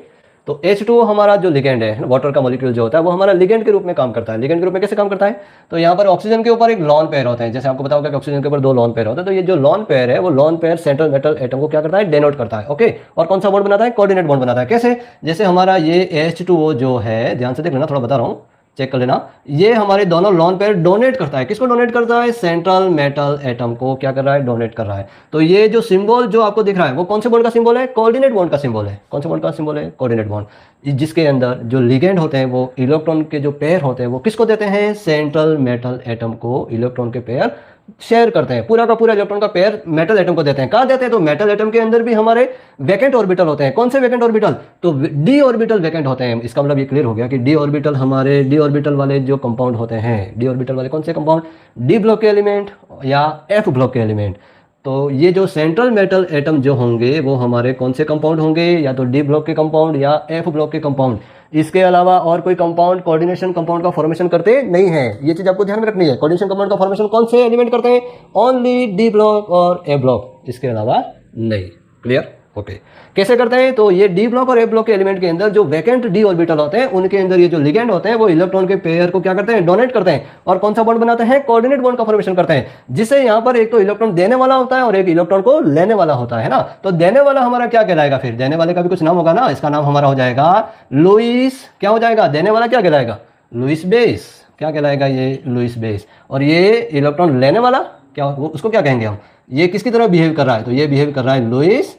S1: तो H2O हमारा जो लिगेंड है, वाटर का मॉलिक्यूल जो होता है, वो हमारा लिगेंड के रूप में काम करता है। लिगेंड के रूप में कैसे काम करता है? तो यहाँ पर ऑक्सीजन के ऊपर एक लॉन पेयर होते हैं, जैसे आपको पता होगा कि ऑक्सीजन के ऊपर 2 लॉन पेयर होते हैं। तो ये जो लॉन पेयर है वो lone pair central metal atom को क्या करता है? डेनोट करता है, ओके। और कौन सा बॉन्ड बनाता है? कोऑर्डिनेट बॉन्ड बनाता है। कैसे? जैसे हमारा ये H2O जो है, ध्यान से देख लेना, थोड़ा बता रहा हूँ, चेक कर लेना, ये हमारे दोनों लॉन पेयर डोनेट करता है। किसको डोनेट करता है? सेंट्रल मेटल एटम को क्या कर रहा है? डोनेट कर रहा है। तो ये जो सिंबल जो आपको दिख रहा है वो कौन से बॉन्ड का सिंबल है? कोऑर्डिनेट बॉन्ड का सिंबल है। कौन से बॉन्ड का सिंबल है? कोऑर्डिनेट बॉन्ड, जिसके अंदर जो लिगेंड होते हैं वो इलेक्ट्रॉन के जो पेयर होते हैं वो किसको देते हैं? सेंट्रल मेटल एटम को इलेक्ट्रॉन के पेयर शेयर करते हैं, पूरा का पूरा इलेक्ट्रॉन का पेयर मेटल एटम को देते हैं। कहाँ देते हैं? तो मेटल एटम के अंदर भी हमारे वैकेंट ऑर्बिटल होते हैं। कौन से वैकेंट ऑर्बिटल? तो डी ऑर्बिटल वैकेंट होते हैं। इसका मतलब ये क्लियर हो गया कि डी ऑर्बिटल, हमारे डी ऑर्बिटल वाले जो कंपाउंड होते हैं, डी ऑर्बिटल वाले कौन से कंपाउंड? डी ब्लॉक के एलिमेंट या एफ ब्लॉक के एलिमेंट। तो ये जो सेंट्रल मेटल एटम जो होंगे वो हमारे कौन से कंपाउंड होंगे? या तो डी ब्लॉक के कंपाउंड या एफ ब्लॉक के कंपाउंड। इसके अलावा और कोई कंपाउंड कोऑर्डिनेशन कंपाउंड का फॉर्मेशन करते नहीं है। ये चीज आपको ध्यान में रखनी है। कोऑर्डिनेशन कंपाउंड का फॉर्मेशन कौन से एलिमेंट करते हैं? ओनली डी ब्लॉक और ए ब्लॉक, इसके अलावा नहीं। क्लियर? ओके। कैसे करते हैं? तो ये डी ब्लॉक और ए ब्लॉक के एलिमेंट के अंदर जो वैकेंट डी ऑर्बिटल होते हैं उनके अंदर ये जो लिगेंड होते हैं वो इलेक्ट्रॉन के पेयर को क्या करते हैं? डोनेट करते हैं। और कौन सा बॉन्ड बनाते हैं? कोऑर्डिनेट बॉन्ड का फॉर्मेशन करते हैं, जिससे यहाँ पर एक तो इलेक्ट्रॉन देने वाला होता है और एक इलेक्ट्रॉन को लेने वाला होता है ना। तो देने वाला हमारा क्या कहलाएगा? फिर देने वाले का भी कुछ नाम होगा ना, इसका नाम हमारा हो जाएगा लुईस। क्या हो जाएगा? देने वाला क्या कहलाएगा? Lewis base. क्या कहलाएगा? ये लुईस बेस। और ये इलेक्ट्रॉन लेने वाला क्या, उसको क्या कहेंगे हम? ये किसकी तरह बिहेव कर रहा है? तो ये बिहेव कर रहा है लुईस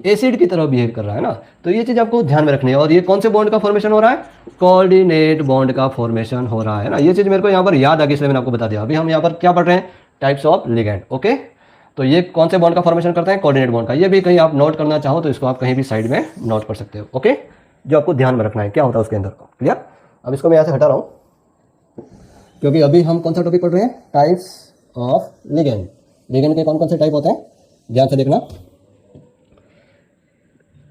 S1: एसिड की तरह बिहेव कर रहा है ना। तो ये चीज आपको ध्यान में रखनी है। और ये कौन से बॉन्ड का फॉर्मेशन हो रहा है? कोऑर्डिनेट बॉन्ड का फॉर्मेशन हो रहा है ना। ये चीज मेरे को यहाँ पर याद आ गई, इसलिए मैंने आपको बता दिया। अभी हम यहाँ पर क्या पढ़ रहे हैं? Types of ligand, okay. तो ये कौन से बॉन्ड का फॉर्मेशन करते हैं? कोऑर्डिनेट बॉन्ड का। ये भी कहीं आप नोट करना चाहो तो इसको आप कहीं भी साइड में नोट कर सकते हो, ओके। जो आपको ध्यान में रखना है क्या होता है उसके अंदर, क्लियर। अब इसको मैं यहाँ से हटा रहा हूँ, क्योंकि अभी हम कौन सा टॉपिक पढ़ रहे हैं? Types of ligand. लिगेंड के कौन कौन से टाइप होते हैं, ध्यान से देखना।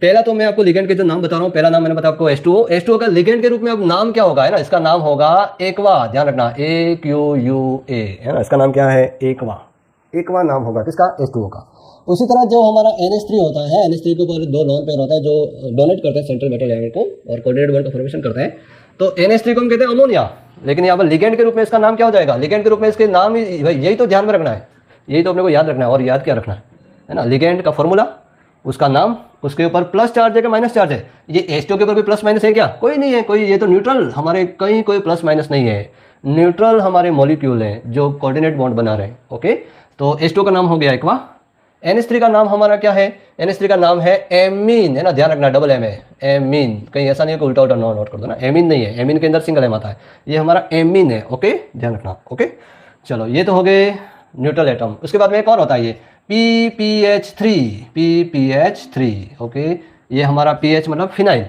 S1: पहला तो मैं आपको लिगेंड के जो नाम बता रहा हूं, पहला नाम मैंने बताया आपको H2O। H2O का लिगेंड के रूप में अब नाम क्या होगा, है ना? इसका नाम होगा एक्वा। ध्यान रखना, AQUA, है ना। इसका नाम क्या है? एक्वा। एक्वा नाम होगा किसका? H2O का। उसी तरह जो हमारा NH3 होता है, NH3 के ऊपर 2 लॉन पेयर होता है जो डोनेट करते हैं सेंट्रल मेटल एटम को और कोऑर्डिनेट बॉन्ड का फॉर्मेशन करते हैं। तो NH3 को हम कहते हैं अमोनिया, लेकिन यहाँ पर लिगेंड के रूप में इसका नाम क्या हो जाएगा? लिगेंड के रूप में इसके नाम यही तो ध्यान में रखना है, यही तो अपने को याद रखना है। और याद क्या रखना है ना? लिगेंड का फॉर्मूला, उसका नाम, उसके ऊपर प्लस चार्ज है कि माइनस चार्ज है। ये H2O के ऊपर कोई प्लस माइनस है क्या? कोई नहीं है, कोई, ये तो न्यूट्रल, हमारे कहीं कोई प्लस माइनस नहीं है। न्यूट्रल हमारे मॉलिक्यूल हैं जो कोऑर्डिनेट बॉन्ड बना रहे हैं, ओके। तो H2O का नाम हो गया एक्वा। NH3 का नाम हमारा क्या है? NH3 का नाम है एमीन, है ना। ध्यान रखना, डबल एम है, एमीन। कहीं ऐसा नहीं है कि उल्टा उल्टा नोट कर दो ना, एमीन नहीं है, एमीन के अंदर सिंगल एम आता है। ये हमारा एमीन है, ओके, ध्यान रखना, ओके। चलो, ये तो हो गए न्यूट्रल एटम। उसके बाद में एक और होता है, ये PPH3 ओके, ये हमारा पीएच मतलब फिनाइल।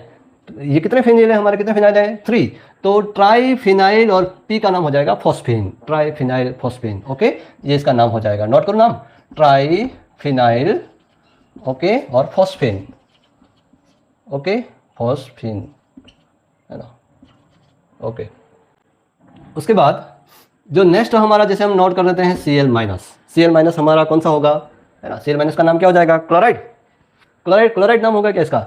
S1: ये कितने फिनाइल है हमारे, कितने फिनाइल है 3, तो ट्राइफिनाइल और पी का नाम हो जाएगा फॉस्फीन, ट्राइफिनाइल फॉस्फीन ओके, ये इसका नाम हो जाएगा। नोट करो नाम, ट्राइफिनाइल ओके और फॉस्फीन ओके, फॉस्फीन है ना ओके। उसके बाद जो नेक्स्ट हमारा जैसे हम नोट कर लेते हैं Cl माइनस, Cl माइनस हमारा कौन सा होगा है ना, Cl माइनस का नाम क्या हो जाएगा, क्लोराइड, क्लोराइड नाम होगा क्या इसका,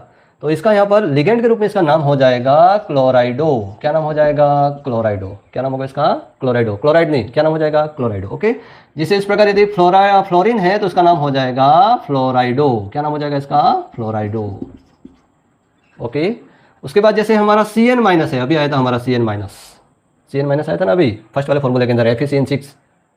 S1: तो इसका यहाँ पर लिगेंड के रूप में इसका नाम हो जाएगा क्लोराइडो। क्या नाम हो जाएगा, क्लोराइडो। क्या नाम होगा इसका, क्लोराइडो, क्लोराइड नहीं, क्या नाम हो जाएगा, क्लोराइडो ओके। जिसे इस प्रकार यदि फ्लोरीन है तो इसका नाम हो जाएगा फ्लोराइडो। क्या नाम हो जाएगा इसका, फ्लोराइडो ओके। उसके बाद जैसे हमारा Cn माइनस है, अभी आया था हमारा Cn माइनस आया था ना अभी फर्स्ट वाले फॉर्मूले के अंदर, FeCN6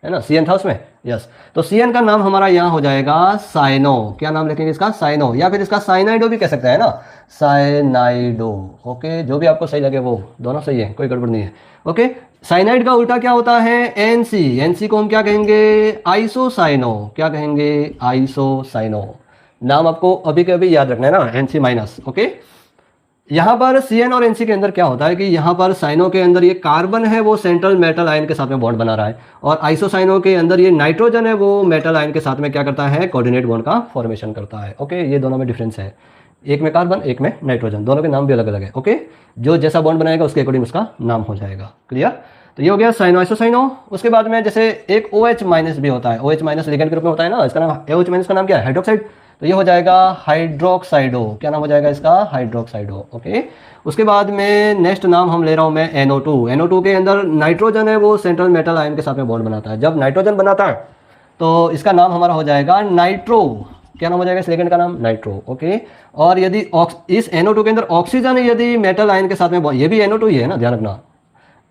S1: है ना, Cn था उसमें, यस। तो Cn का नाम हमारा यहाँ हो जाएगा साइनो। क्या नाम लिखेंगे इसका, साइनो, या फिर इसका साइनाइडो भी कह सकते हैं ना, साइनाइडो ओके, जो भी आपको सही लगे वो, दोनों सही है, कोई गड़बड़ नहीं है ओके। साइनाइड का उल्टा क्या होता है, एनसी को हम क्या कहेंगे, आइसोसाइनो। क्या कहेंगे, आइसोसाइनो। नाम आपको अभी के अभी याद रखना है ना, NC माइनस ओके। यहाँ पर Cn और Nc के अंदर क्या होता है कि यहाँ पर साइनो के अंदर ये कार्बन है वो सेंट्रल मेटल आयन के साथ में बॉन्ड बना रहा है, और आइसोसाइनो के अंदर ये नाइट्रोजन है वो मेटल आयन के साथ में क्या करता है, कोऑर्डिनेट बॉन्ड का फॉर्मेशन करता है ओके। ये दोनों में डिफरेंस है, एक में कार्बन एक में नाइट्रोजन, दोनों के नाम भी अलग अलग है ओके। जो जैसा बॉन्ड बनाएगा उसके अकॉर्डिंग उसका नाम हो जाएगा, क्लियर। तो ये हो गया साइनो आइसोसाइनो। उसके बाद में जैसे एक OH माइनस भी होता है, OH माइनस लिगेंड के रूप में होता है ना, इसका नाम OH माइनस का नाम क्या है, हाइड्रोक्साइड, तो ये हो जाएगा हाइड्रोक्साइडो। क्या नाम हो जाएगा इसका, हाइड्रोक्साइडो ओके। उसके बाद में नेक्स्ट नाम हम ले रहा हूँ मैं NO2 के अंदर नाइट्रोजन है वो सेंट्रल मेटल आयन के साथ में बॉन्ड बनाता है, जब नाइट्रोजन बनाता है तो इसका नाम हमारा हो जाएगा नाइट्रो। क्या नाम हो जाएगा इस लिगेंड का नाम, नाइट्रो ओके। और यदि इस NO2 के अंदर ऑक्सीजन यदि मेटल आयन के साथ में, ये भी NO2 ही है ना, ध्यान रखना,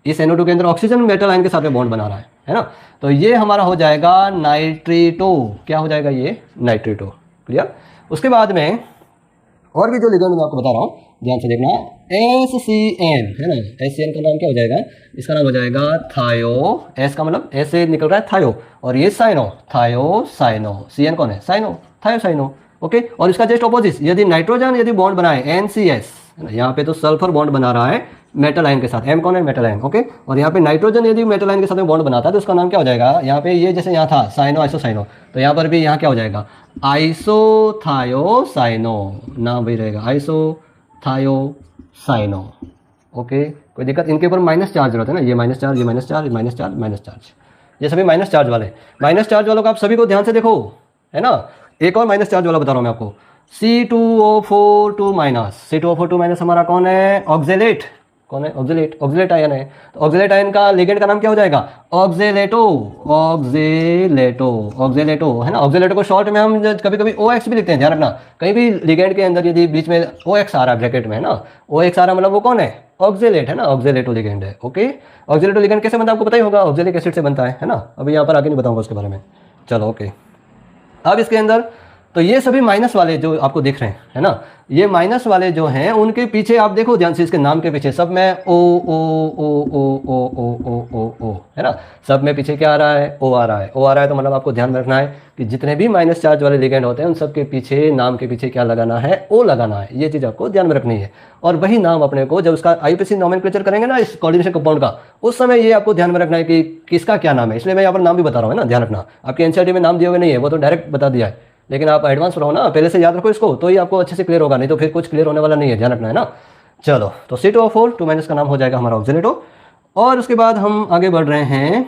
S1: इस NO2 के अंदर ऑक्सीजन मेटल आयन के साथ में बॉन्ड बना रहा है ना, तो ये हमारा हो जाएगा नाइट्रेटो। क्या हो जाएगा ये, नाइट्रेटो, क्लियर। उसके बाद में और भी जो लिगेंड मैं आपको बता रहा हूँ, ध्यान से देखना, SCN है ना, SCN का नाम क्या हो जाएगा, इसका नाम हो जाएगा थायो। S का मतलब S से निकल रहा है थायो, और ये साइनो, थायो साइनो। CN कौन है, साइनो, थायो साइनो ओके। और इसका जस्ट ऑपोजिट, यदि नाइट्रोजन यदि बॉन्ड बनाए NCS, यहाँ पे तो सल्फर बॉन्ड बना रहा है मेटल आयन के साथ, M कौन है, मेटल आयन ओके। और यहाँ पे नाइट्रोजन यदि मेटल आयन के साथ में बॉन्ड बनाता है तो उसका नाम क्या हो जाएगा, यहाँ पे ये जैसे यहाँ था साइनो आइसोसाइनो, तो यहाँ पर भी यहाँ क्या हो जाएगा, आइसोथायोसाइनो, नाम वही रहेगा, आइसोथायोसाइनो ओके। कोई दिक्कत, इनके ऊपर माइनस चार्ज रहता है ना, ये माइनस चार्ज, ये minus charge, minus charge, minus charge, ये सभी माइनस चार्ज वाले। माइनस चार्ज वालों को आप सभी को ध्यान से देखो है ना। एक और माइनस चार्ज वाला बता रहा हूँ मैं आपको, C2O4 माइनस, C2O4 माइनस हमारा कौन है, ऑक्जेलेट। कौन है, ऑक्जेलेट, ऑक्जेलेट आयन है। तो ऑक्जेलेट आयन का लिगेंड का नाम क्या हो जाएगा, ऑक्जेलेटो, ऑक्जेलेटो, ऑक्जेलेटो है ना। ऑक्जेलेटो को शॉर्ट में हम कभी कभी OX भी लिखते हैं, ध्यान रखना। कहीं भी लिगेंड के अंदर यदि बीच में OX आ रहा है ब्रैकेट में है ना, OX आ रहा मतलब वो कौन है, ऑक्जेलेट है ना, ऑक्जेलेटो लिगेंड है ओके। ऑक्जेलेटो लिगेंड कैसे बनता है आपको पता ही होगा, ऑक्जेलिक एसिड से बनता है ना। अभी यहाँ पर आगे नहीं बताऊंगा उसके बारे में, चलो ओके। अब इसके अंदर तो ये सभी माइनस वाले जो आपको दिख रहे हैं है ना, ये माइनस वाले जो हैं उनके पीछे आप देखो ध्यान से, इसके नाम के पीछे सब में ओ ओ ओ ओ ओ ओ ओ ओ ओ है ना, सब में पीछे क्या आ रहा है, O आ रहा है। O आ रहा है तो मतलब आपको ध्यान रखना है कि जितने भी माइनस चार्ज वाले लिगेंड होते हैं उन सब के पीछे, नाम के पीछे क्या लगाना है, O लगाना है। ये चीज़ आपको ध्यान में रखनी है। और वही नाम अपने को जब उसका IUPAC नोमेनक्लेचर करेंगे ना इस कोऑर्डिनेशन कंपाउंड का, उस समय ये आपको ध्यान में रखना है कि किसका क्या नाम है। इसलिए मैं यहाँ पर नाम भी बता रहा हूँ ना, ध्यान रखना। आपके NCERT में नाम दिए हुए नहीं है, वो तो डायरेक्ट बता दिया है, लेकिन आप एडवांस रहो ना, पहले से याद रखो इसको, तो ही आपको अच्छे से क्लियर होगा, नहीं तो फिर कुछ क्लियर होने वाला नहीं है, ध्यान रखना है ना। चलो, तो C2O4 का नाम हो जाएगा हमारा ऑक्जेलेटो। और उसके बाद हम आगे बढ़ रहे हैं,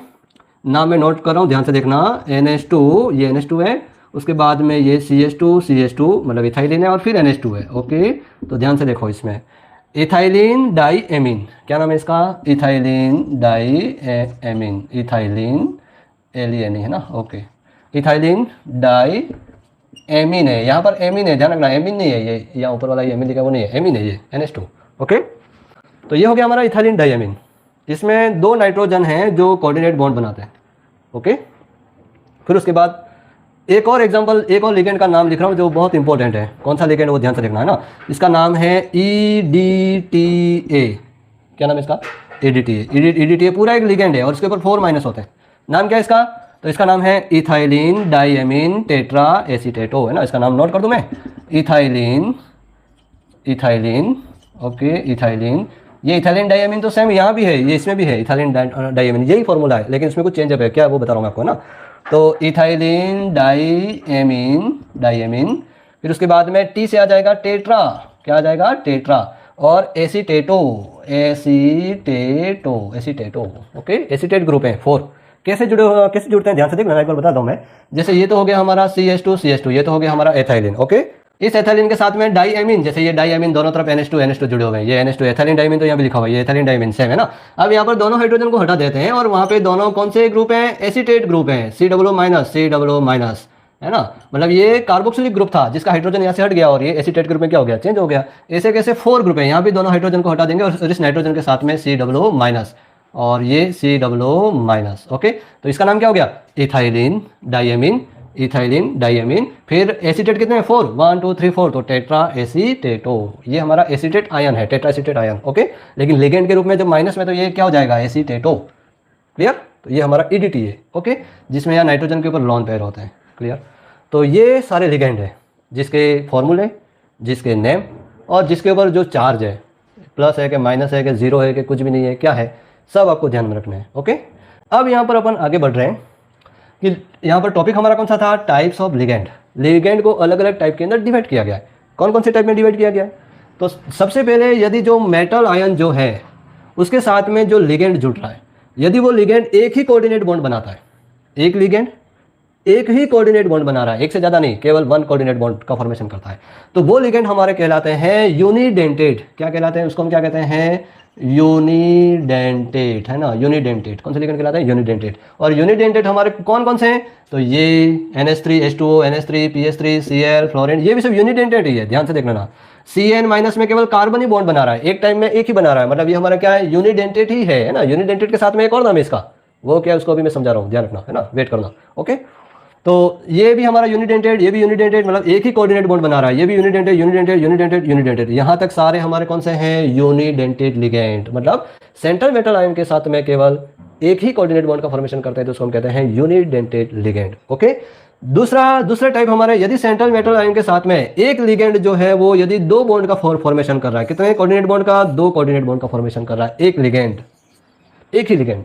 S1: नाम मैं नोट कर रहा हूँ, ध्यान से देखना, NH2, ये NH2 है। उसके बाद में ये CH2 मतलब इथाइलिन है, और फिर NH2 है ओके। तो ध्यान से देखो, इसमें इथाइलिन डाई एमीन, क्या नाम है इसका, ethylene diamine, ethylene LEN है ना ओके। इथाइलिन डाई एमीन है, यहाँ पर एमीन है, ध्यान रखना, एमीन नहीं है ये, यहाँ ऊपर वाला ये एमीन लिखा वो नहीं है, एमीन है ये, NH2 ओके। तो ये हो गया हमारा इथाइलिन डाई एमीन। इसमें 2 नाइट्रोजन हैं जो कोऑर्डिनेट बॉन्ड बनाते हैं ओके। फिर उसके बाद एक और एग्जांपल, एक और लिगेंड का नाम लिख रहा हूँ जो बहुत इंपॉर्टेंट है। कौन सा लिगेंड वो ध्यान से देखना है ना। इसका नाम है EDTA। क्या नाम है इसका, EDTA। EDTA पूरा एक लिगेंड है और इसके ऊपर 4 माइनस होते हैं। नाम क्या है इसका, तो इसका नाम है इथाइलिन डाइएमीन टेट्रा एसीटेटो, है ना, इसका नाम नोट कर दूं मैं, इथाइलिन, इथाइलिन, ओके, इथाइलिन। ये इथाइलिन डाइएमीन तो सेम यहाँ भी है, ये इसमें भी है इथाइलिन डाइएमीन, यही फॉर्मूला है, लेकिन इसमें कुछ चेंज है, क्या वो बता रहा हूँ मैं आपको ना। तो इथाइलिन डाइएमीन, डाइएमीन, फिर उसके बाद में टी से आ जाएगा टेट्रा, क्या आ जाएगा, टेट्रा, और एसीटेटो, एसीटेटो, एसीटेटो, ओके, एसीटेट ग्रुप है 4। कैसे जुड़ते हैं ध्यान से देखना, एक बार बताता हूँ मैं। जैसे ये तो हो गया हमारा CH2, ये तो हो गया हमारा एथाइलिन, ओके। इस एथाइलिन के साथ में डाइएमीन, जैसे ये डाइएमीन दोनों तरफ NH2 जुड़े हुए हैं, ये NH2 एथाइलिन डाइएमीन तो यहाँ भी लिखा हुआ है, ये एथाइलिन डाइएमीन सेम है ना। अब यहाँ पर दोनों हाइड्रोजन को हटा देते हैं और वहाँ पे दोनों कौन से ग्रुप हैं, एसीटेट ग्रुप है, COO-, है ना। मतलब ये कार्बोक्सिलिक ग्रुप था जिसका हाइड्रोजन यहाँ से हट गया और ये एसीटेट ग्रुप में क्या हो गया, चेंज हो गया। ऐसे कैसे 4 ग्रुप है, यहाँ भी दोनों हाइड्रोजन को हटा देंगे और इस नाइट्रोजन के साथ में COO- और ये COO-, ओके। तो इसका नाम क्या हो गया, इथाइलिन डाइएमीन, इथाइलिन डाइएमीन। फिर एसीटेट कितने हैं, 4, 1 2 3 4, तो टेट्रा एसीटेटो, ये हमारा एसीटेट आयन है, टेट्रा एसीटेट आयन, ओके। लेकिन लिगेंड के रूप में जब माइनस में, तो ये क्या हो जाएगा, एसीटेटो, क्लियर। तो ये हमारा EDT है, ओके, जिसमें यहाँ नाइट्रोजन के ऊपर लॉन पेयर होते हैं, क्लियर। तो ये सारे लिगेंड हैं जिसके फॉर्मूले, जिसके नेम और जिसके ऊपर जो चार्ज है, प्लस है कि माइनस है कि जीरो है कि कुछ भी नहीं है, क्या है, सब आपको ध्यान में रखना है, ओके। अब यहाँ पर अपन आगे बढ़ रहे हैं कि यहाँ पर टॉपिक हमारा कौन सा था, टाइप्स ऑफ लिगेंड। लिगेंड को अलग अलग टाइप के अंदर डिवाइड किया गया है। कौन कौन से टाइप में डिवाइड किया गया है, तो सबसे पहले यदि जो मेटल आयन जो है उसके साथ में जो लिगेंड जुड़ रहा है, यदि वो लिगेंड एक ही कोऑर्डिनेट बॉन्ड बनाता है, एक लिगेंड एक ही कोऑर्डिनेट बॉन्ड बना रहा है, एक से ज्यादा नहीं, केवल 1 कोऑर्डिनेट बॉन्ड का फॉर्मेशन करता है, तो वो लिगेंड हमारे कहलाते हैं यूनिडेंटेट। क्या कहलाते हैं, उसको हम क्या कहते हैं, यूनिडेंटेट, है ना, यूनिडेंटेट। कौन से लिगेंड कहलाते हैं, यूनिडेंटेट। और यूनिडेंटेट हमारे कौन कौन से हैं, तो ये NH3H2O, NH3 PH3 Cl, fluorine, ये भी सब यूनिडेंटेट ही है, ध्यान से देखना ना। CN- में केवल कार्बन ही बॉन्ड बना रहा है, एक टाइम में एक ही बना रहा है, मतलब ये हमारा क्या है, यूनिडेंटेट ही है ना। यूनिडेंटेट के साथ में एक और नाम है इसका, वो क्या है उसको अभी मैं समझा रहा हूँ, ध्यान रखना, है ना, वेट करना, ओके। तो ये भी हमारा यूनिडेंटेड, ये भी यूनिडेंटेड, मतलब एक ही कोऑर्डिनेट बॉन्ड बना रहा है, ये भी यूनिडेंटेड, यूनिडेंटेड, यूनिडेंटेड, यूनिडेंटेड, यहाँ तक सारे हमारे कौन से हैं, यूनिडेंटेड लिगेंड। मतलब सेंट्रल मेटल आयन के साथ में केवल एक ही कोऑर्डिनेट बॉन्ड का फॉर्मेशन करते हैं, तो उसको हम कहते हैं यूनिडेंटेड लिगेंड, ओके। दूसरा टाइप हमारे, यदि सेंट्रल मेटल आयन के साथ में एक लिगेंड जो है वो यदि 2 बॉन्ड का फॉर्मेशन कर रहा है, कितने कोऑर्डिनेट बॉन्ड का, 2 कोऑर्डिनेट बॉन्ड का फॉर्मेशन कर रहा है एक लिगेंड, एक ही लिगेंड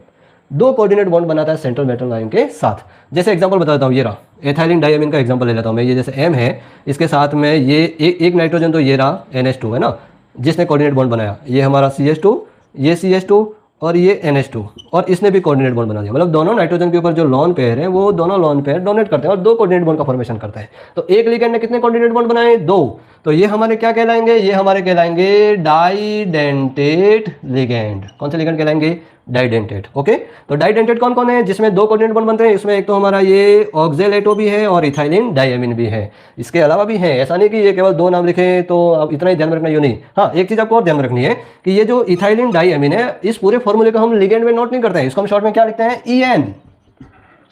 S1: 2 कोऑर्डिनेट बॉन्ड बनाता है सेंट्रल मेटल आयन के साथ। जैसे एग्जांपल बताता हूँ, ये रहा एथाइलिन डाइएमीन का एग्जांपल ले लेता हूँ मैं। ये जैसे M है, इसके साथ में ये एक नाइट्रोजन, तो ये रहा NH2, है ना, जिसने कोऑर्डिनेट बॉन्ड बनाया, ये हमारा CH2, ये CH2 और ये NH2, और इसने भी कोऑर्डिनेट बॉन्ड बना दिया। मतलब दोनों नाइट्रोजन के ऊपर जो लॉन पेयर है वो दोनों लॉन पेयर डोनेट करते हैं और 2 कोऑर्डिनेट बॉन्ड का फॉर्मेशन करते हैं। तो एक लिगेंड ने कितने कोऑर्डिनेट बॉन्ड बनाए, 2। तो ये हमारे क्या कहलाएंगे, ये हमारे कहलाएंगे डाइडेंटेट लिगेंड। कौन से लिगेंड कहलाएंगे, डाइडेंटेट, ओके। तो डाइडेंटेट कौन कौन है, जिसमें 2 कोऑर्डिनेट बॉन्ड बनते हैं, इसमें एक तो हमारा ये ऑक्जेलेटो भी है और इथाइलिन डाइएमीन भी है। इसके अलावा भी है, ऐसा नहीं कि ये केवल 2 नाम लिखे तो अब इतना ही ध्यान रखना, यूं नहीं। हाँ, एक चीज आपको और ध्यान में रखनी है कि ये जो इथाइलिन डाइएमीन है, इस पूरे फॉर्मूले को हम लिगेंड में नोट नहीं करते हैं, इसको हम शॉर्ट में क्या लिखते हैं, EN।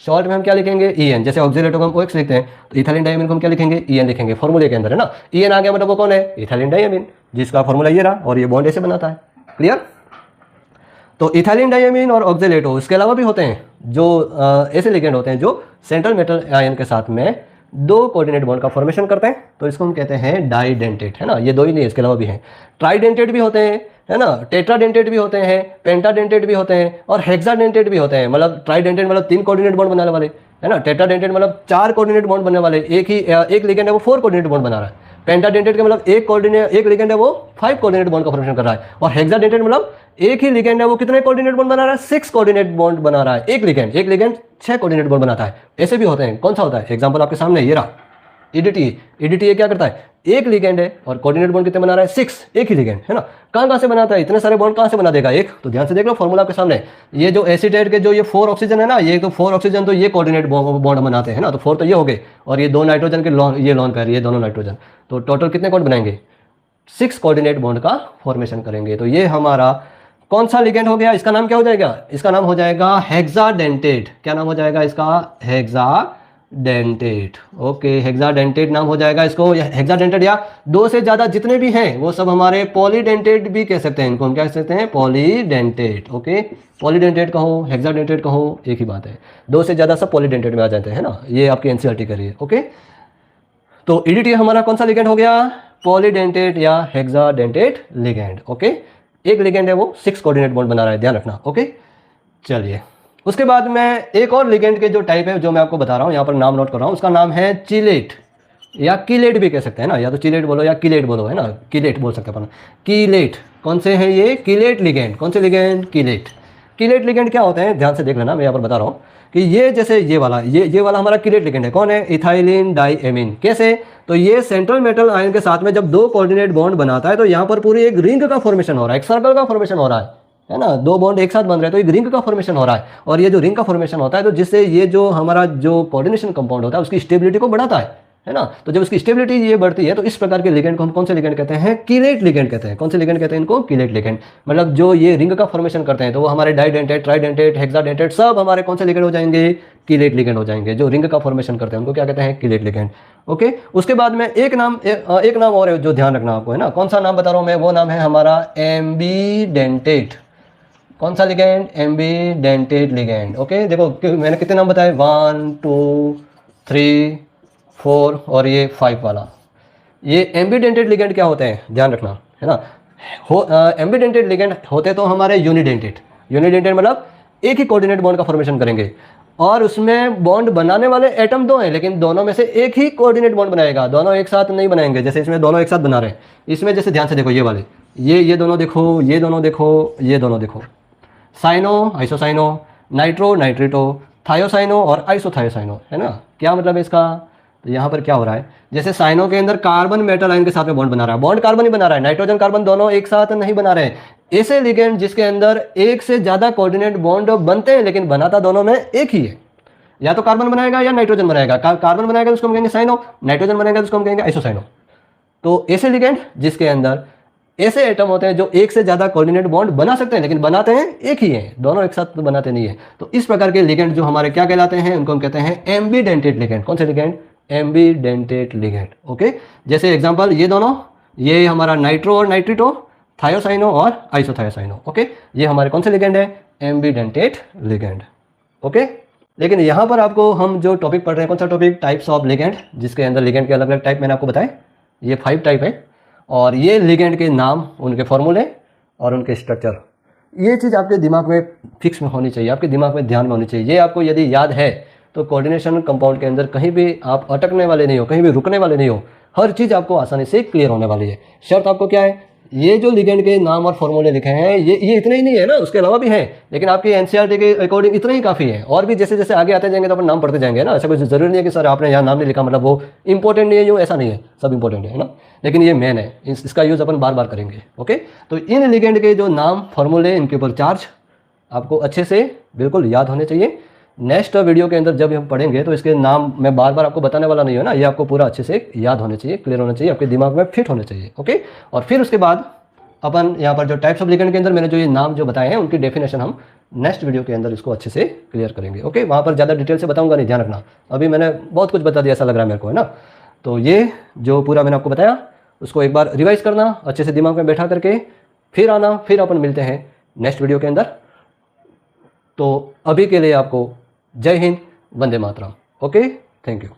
S1: शॉर्ट में हम क्या लिखेंगे, EN। जैसे ऑक्जेलेटो को हम OX लिखते हैं, तो इथाइलिन डाइएमीन को हम क्या लिखेंगे, EN लिखेंगे फॉर्मूले के अंदर, है ना। EN आ गया मतलब वो कौन है, इथाइलिन डाइएमीन, जिसका फॉर्मूला ये रहा और ये बॉन्ड ऐसे बनाता है, क्लियर। तो इथाइलिन डाइएमीन और ऑक्जेलेटो, इसके अलावा भी होते हैं जो ऐसे लिगेंड होते हैं जो सेंट्रल मेटल आयन के साथ में 2 कोऑर्डिनेट बॉन्ड का फॉर्मेशन करते हैं, तो इसको हम कहते हैं डाइडेंटेट, है ना। ये 2 ही नहीं, इसके अलावा भी हैं, ट्राइडेंटेट भी होते हैं, है ना, टेट्राडेंटेट भी होते हैं, पेंटाडेंटेट भी होते हैं और हेक्साडेंटेट भी होते हैं। मतलब ट्राइडेंटेट मतलब 3 कोऑर्डिनेट बॉन्ड बनाने वाले, है ना। टेट्राडेंटेट मतलब 4 कोऑर्डिनेट बॉन्ड बनने वाले, एक लिगेंड है वो 4 कोऑर्डिनेट बॉन्ड बना रहा है। पेंटाडेंटेट का मतलब एक लिगेंड है वो 5 कोऑर्डिनेट बॉन्ड का फॉर्मेशन कर रहा है। और हेक्साडेंटेट मतलब एक ही लिगेंड है वो कितने कोऑर्डिनेट बॉन्ड बना रहा है, 6 कोऑर्डिनेट बॉन्ड बना रहा है। एक लिगेंड 6 कोऑर्डिनेट बॉन्ड बनाता है। ऐसे भी होते हैं, कौन सा होता है, एग्जांपल आपके सामने ये रहा, EDTA क्या करता है, एक लिगेंड है और कोऑर्डिनेट बॉन्ड कितने बना रहा है, 6, एक ही लिगेंड, है ना। कहां से बनाता है, इतने सारे बॉन्ड कहां से बना देगा एक, तो ध्यान से देख लो फॉर्मूला आपके सामने। ये जो एसीटेट के जो ये 4 ऑक्सीजन है ना, ये तो 4 ऑक्सीजन तो ये कोऑर्डिनेट बॉन्ड बनाते हैं ना, तो 4 तो ये हो गए, और ये 2 नाइट्रोजन के लॉन पेयर, ये दोनों नाइट्रोजन, तो टोटल कितने बॉन्ड बनाएंगे, 6 कोऑर्डिनेट बॉन्ड का फॉर्मेशन करेंगे। तो ये हमारा कौन सा लिगेंड हो गया, इसका नाम क्या हो जाएगा, इसका नाम हो जाएगा हेक्साडेंटेट। क्या नाम हो जाएगा इसका, डेंटेट। ओके, हेक्साडेंटेट नाम हो जाएगा इसको, हेक्साडेंटेट या दो से ज़्यादा जितने भी हैं वो सब हमारे पॉलीडेंटेट भी कह सकते हैं, इनको हम क्या कह सकते हैं, पॉलीडेंटेट। ओके, पॉलीडेंटेट कहो हेक्साडेंटेट कहो एक ही बात है, दो से ज़्यादा सब पॉलीडेंटेट में आ जाते हैं ना, ये आपकी एनसीईआरटी करिए। ओके, तो ईडीटी हमारा कौन सा लिगेंड हो गया, पॉलीडेंटेट या हेक्साडेंटेट लिगेंड। ओके, एक लिगेंड है वो 6 कोऑर्डिनेट बॉन्ड बना रहा है, ध्यान रखना। ओके, चलिए उसके बाद मैं एक और लिगेंड के जो टाइप है जो मैं आपको बता रहा हूँ, यहाँ पर नाम नोट कर रहा हूँ, उसका नाम है चिलेट या कीलेट भी कह सकते हैं ना, या तो चिलेट बोलो या कीलेट बोलो, है ना, कीलेट बोल सकते हैं अपन। कीलेट कौन से हैं ये, कीलेट लिगेंड। कौन से लिगेंड, कीलेट। कीलेट लिगेंड क्या होते हैं, ध्यान से देख लेना, मैं यहाँ पर बता रहा हूँ कि ये जैसे ये वाला हमारा कीलेट लिगेंड है। कौन है, इथाइलिन डाइएमीन। कैसे, तो ये सेंट्रल मेटल आयन के साथ में जब दो कोऑर्डिनेट बॉन्ड बनाता है तो यहाँ पर पूरी एक रिंग का फॉर्मेशन हो रहा है, एक सर्कल का फॉर्मेशन हो रहा है ना, दो बॉन्ड एक साथ बन रहे हैं तो एक रिंग का फॉर्मेशन हो रहा है। और ये जो रिंग का फॉर्मेशन होता है तो जिससे ये जो हमारा जो कोऑर्डिनेशन कंपाउंड होता है उसकी स्टेबिलिटी को बढ़ाता है ना। तो जब उसकी स्टेबिलिटी ये बढ़ती है तो इस प्रकार के लिगेंड को हम कौन से लिगेंड कहते हैं, कीलेट लिगेंड कहते हैं। कौन से लिगेंड कहते हैं इनको, कीलेट लिगेंड। मतलब जो ये रिंग का फॉर्मेशन करते हैं तो वो हमारे डाइडेंटेट, ट्राइडेंटेट, हेक्साडेंटेट सब हमारे कौन से लिगेंड हो जाएंगे, कीलेट लिगेंड हो जाएंगे। जो रिंग का फॉर्मेशन करते हैं उनको क्या कहते हैं, कीलेट लिगेंड। ओके, उसके बाद में एक नाम और है जो ध्यान रखना आपको, है ना। कौन सा नाम बता रहा हूँ मैं, वो नाम है हमारा एम्बीडेंटेट। कौन सा लिगेंड, एम्बीडेंटेट लिगेंड। ओके, देखो मैंने कितने नाम बताए, 1 2 3 4 और ये 5 वाला। ये एम्बीडेंटेट लिगेंड क्या होते हैं, ध्यान रखना, है ना। एम्बीडेंटेट लिगेंड होते तो हमारे यूनिडेंटेट मतलब एक ही कोऑर्डिनेट बॉन्ड का फॉर्मेशन करेंगे और उसमें बॉन्ड बनाने वाले एटम दो हैं लेकिन दोनों में से एक ही कोऑर्डिनेट बॉन्ड बनाएगा, दोनों एक साथ नहीं बनाएंगे। जैसे इसमें दोनों एक साथ बना रहे हैं, इसमें जैसे ध्यान से देखो ये वाले, ये दोनों देखो, ये दोनों देखो, ये दोनों देखो, साइनो आइसोसाइनो, नाइट्रो नाइट्रिटो, थायोसाइनो और आइसोथायोसाइनो, है ना। क्या मतलब है इसका, तो यहाँ पर क्या हो रहा है, जैसे साइनो के अंदर कार्बन मेटल आयन के साथ में बॉन्ड बना रहा है, बॉन्ड कार्बन ही बना रहा है, नाइट्रोजन कार्बन दोनों एक साथ नहीं बना रहे हैं। ऐसे लिगेंड जिसके अंदर एक से ज्यादा कोऑर्डिनेट बॉन्ड बनते हैं लेकिन बनाता दोनों में एक ही है, या तो कार्बन बनाएगा या नाइट्रोजन बनाएगा। कार्बन बनाएगा तो उसको हम कहेंगे साइनो, नाइट्रोजन बनाएगा तो उसको हम कहेंगे आइसोसाइनो। तो ऐसे लिगेंड जिसके अंदर ऐसे एटम होते हैं जो एक से ज्यादा कोऑर्डिनेट बॉन्ड बना सकते हैं लेकिन बनाते हैं एक ही है, दोनों एक साथ तो बनाते नहीं है। तो इस प्रकार के लिगेंड जो हमारे क्या कहलाते हैं, उनको हम कहते हैं एम्बीडेंटेट लिगेंड। कौन से लिगेंड, एम्बीडेंटेट लिगेंड। ओके, जैसे एग्जांपल ये दोनों, ये हमारा नाइट्रो और नाइट्रिटो, थायोसाइनो और आइसोथायोसाइनो। ओके, ये हमारे कौन से लिगेंड है, एम्बीडेंटेट लिगेंड। ओके, लेकिन यहाँ पर आपको हम जो टॉपिक पढ़ रहे हैं, कौन सा टॉपिक, टाइप्स ऑफ लिगेंड, जिसके अंदर लिगेंड के अलग अलग टाइप मैंने आपको बताए, ये 5 टाइप है। और ये लिगेंड के नाम, उनके फॉर्मूले और उनके स्ट्रक्चर, ये चीज़ आपके दिमाग में फिक्स में होनी चाहिए, आपके दिमाग में ध्यान में होनी चाहिए। ये आपको यदि याद है तो कोऑर्डिनेशन कंपाउंड के अंदर कहीं भी आप अटकने वाले नहीं हो, कहीं भी रुकने वाले नहीं हो, हर चीज़ आपको आसानी से क्लियर होने वाली है। शर्त आपको क्या है, ये जो लिगेंड के नाम और फॉर्मूले लिखे हैं ये इतने ही नहीं है ना, उसके अलावा भी हैं, लेकिन आपकी एनसीईआरटी के अकॉर्डिंग इतने ही काफ़ी है। और भी जैसे जैसे आगे आते जाएंगे तो अपन नाम पढ़ते जाएंगे ना, ऐसा कुछ जरूरी नहीं है कि सर आपने यहाँ नाम नहीं लिखा मतलब वो इंपॉर्टेंट नहीं है, जो ऐसा नहीं है, सब इंपॉर्टेंट है ना, लेकिन ये मेन है, इसका यूज़ अपन बार बार करेंगे। ओके, तो इन लिगेंड के जो नाम फॉर्मूले, इनके ऊपर चार्ज आपको अच्छे से बिल्कुल याद होने चाहिए। नेक्स्ट वीडियो के अंदर जब हम पढ़ेंगे तो इसके नाम मैं बार बार आपको बताने वाला नहीं है ना, ये आपको पूरा अच्छे से याद होने चाहिए, क्लियर होना चाहिए, आपके दिमाग में फिट होने चाहिए। ओके, और फिर उसके बाद अपन यहाँ पर जो टाइप्स ऑफ लिगेंड के अंदर मैंने जो ये नाम जो बताए हैं उनकी डेफिनेशन हम नेक्स्ट वीडियो के अंदर इसको अच्छे से क्लियर करेंगे। ओके, वहाँ पर ज़्यादा डिटेल से बताऊंगा नहीं, ध्यान रखना, अभी मैंने बहुत कुछ बता दिया ऐसा लग रहा है मेरे को, है ना। तो ये जो पूरा मैंने आपको बताया उसको एक बार रिवाइज करना अच्छे से दिमाग में बैठा करके, फिर आना, फिर अपन मिलते हैं नेक्स्ट वीडियो के अंदर। तो अभी के लिए आपको जय हिंद, वंदे मातरम। Okay, thank you.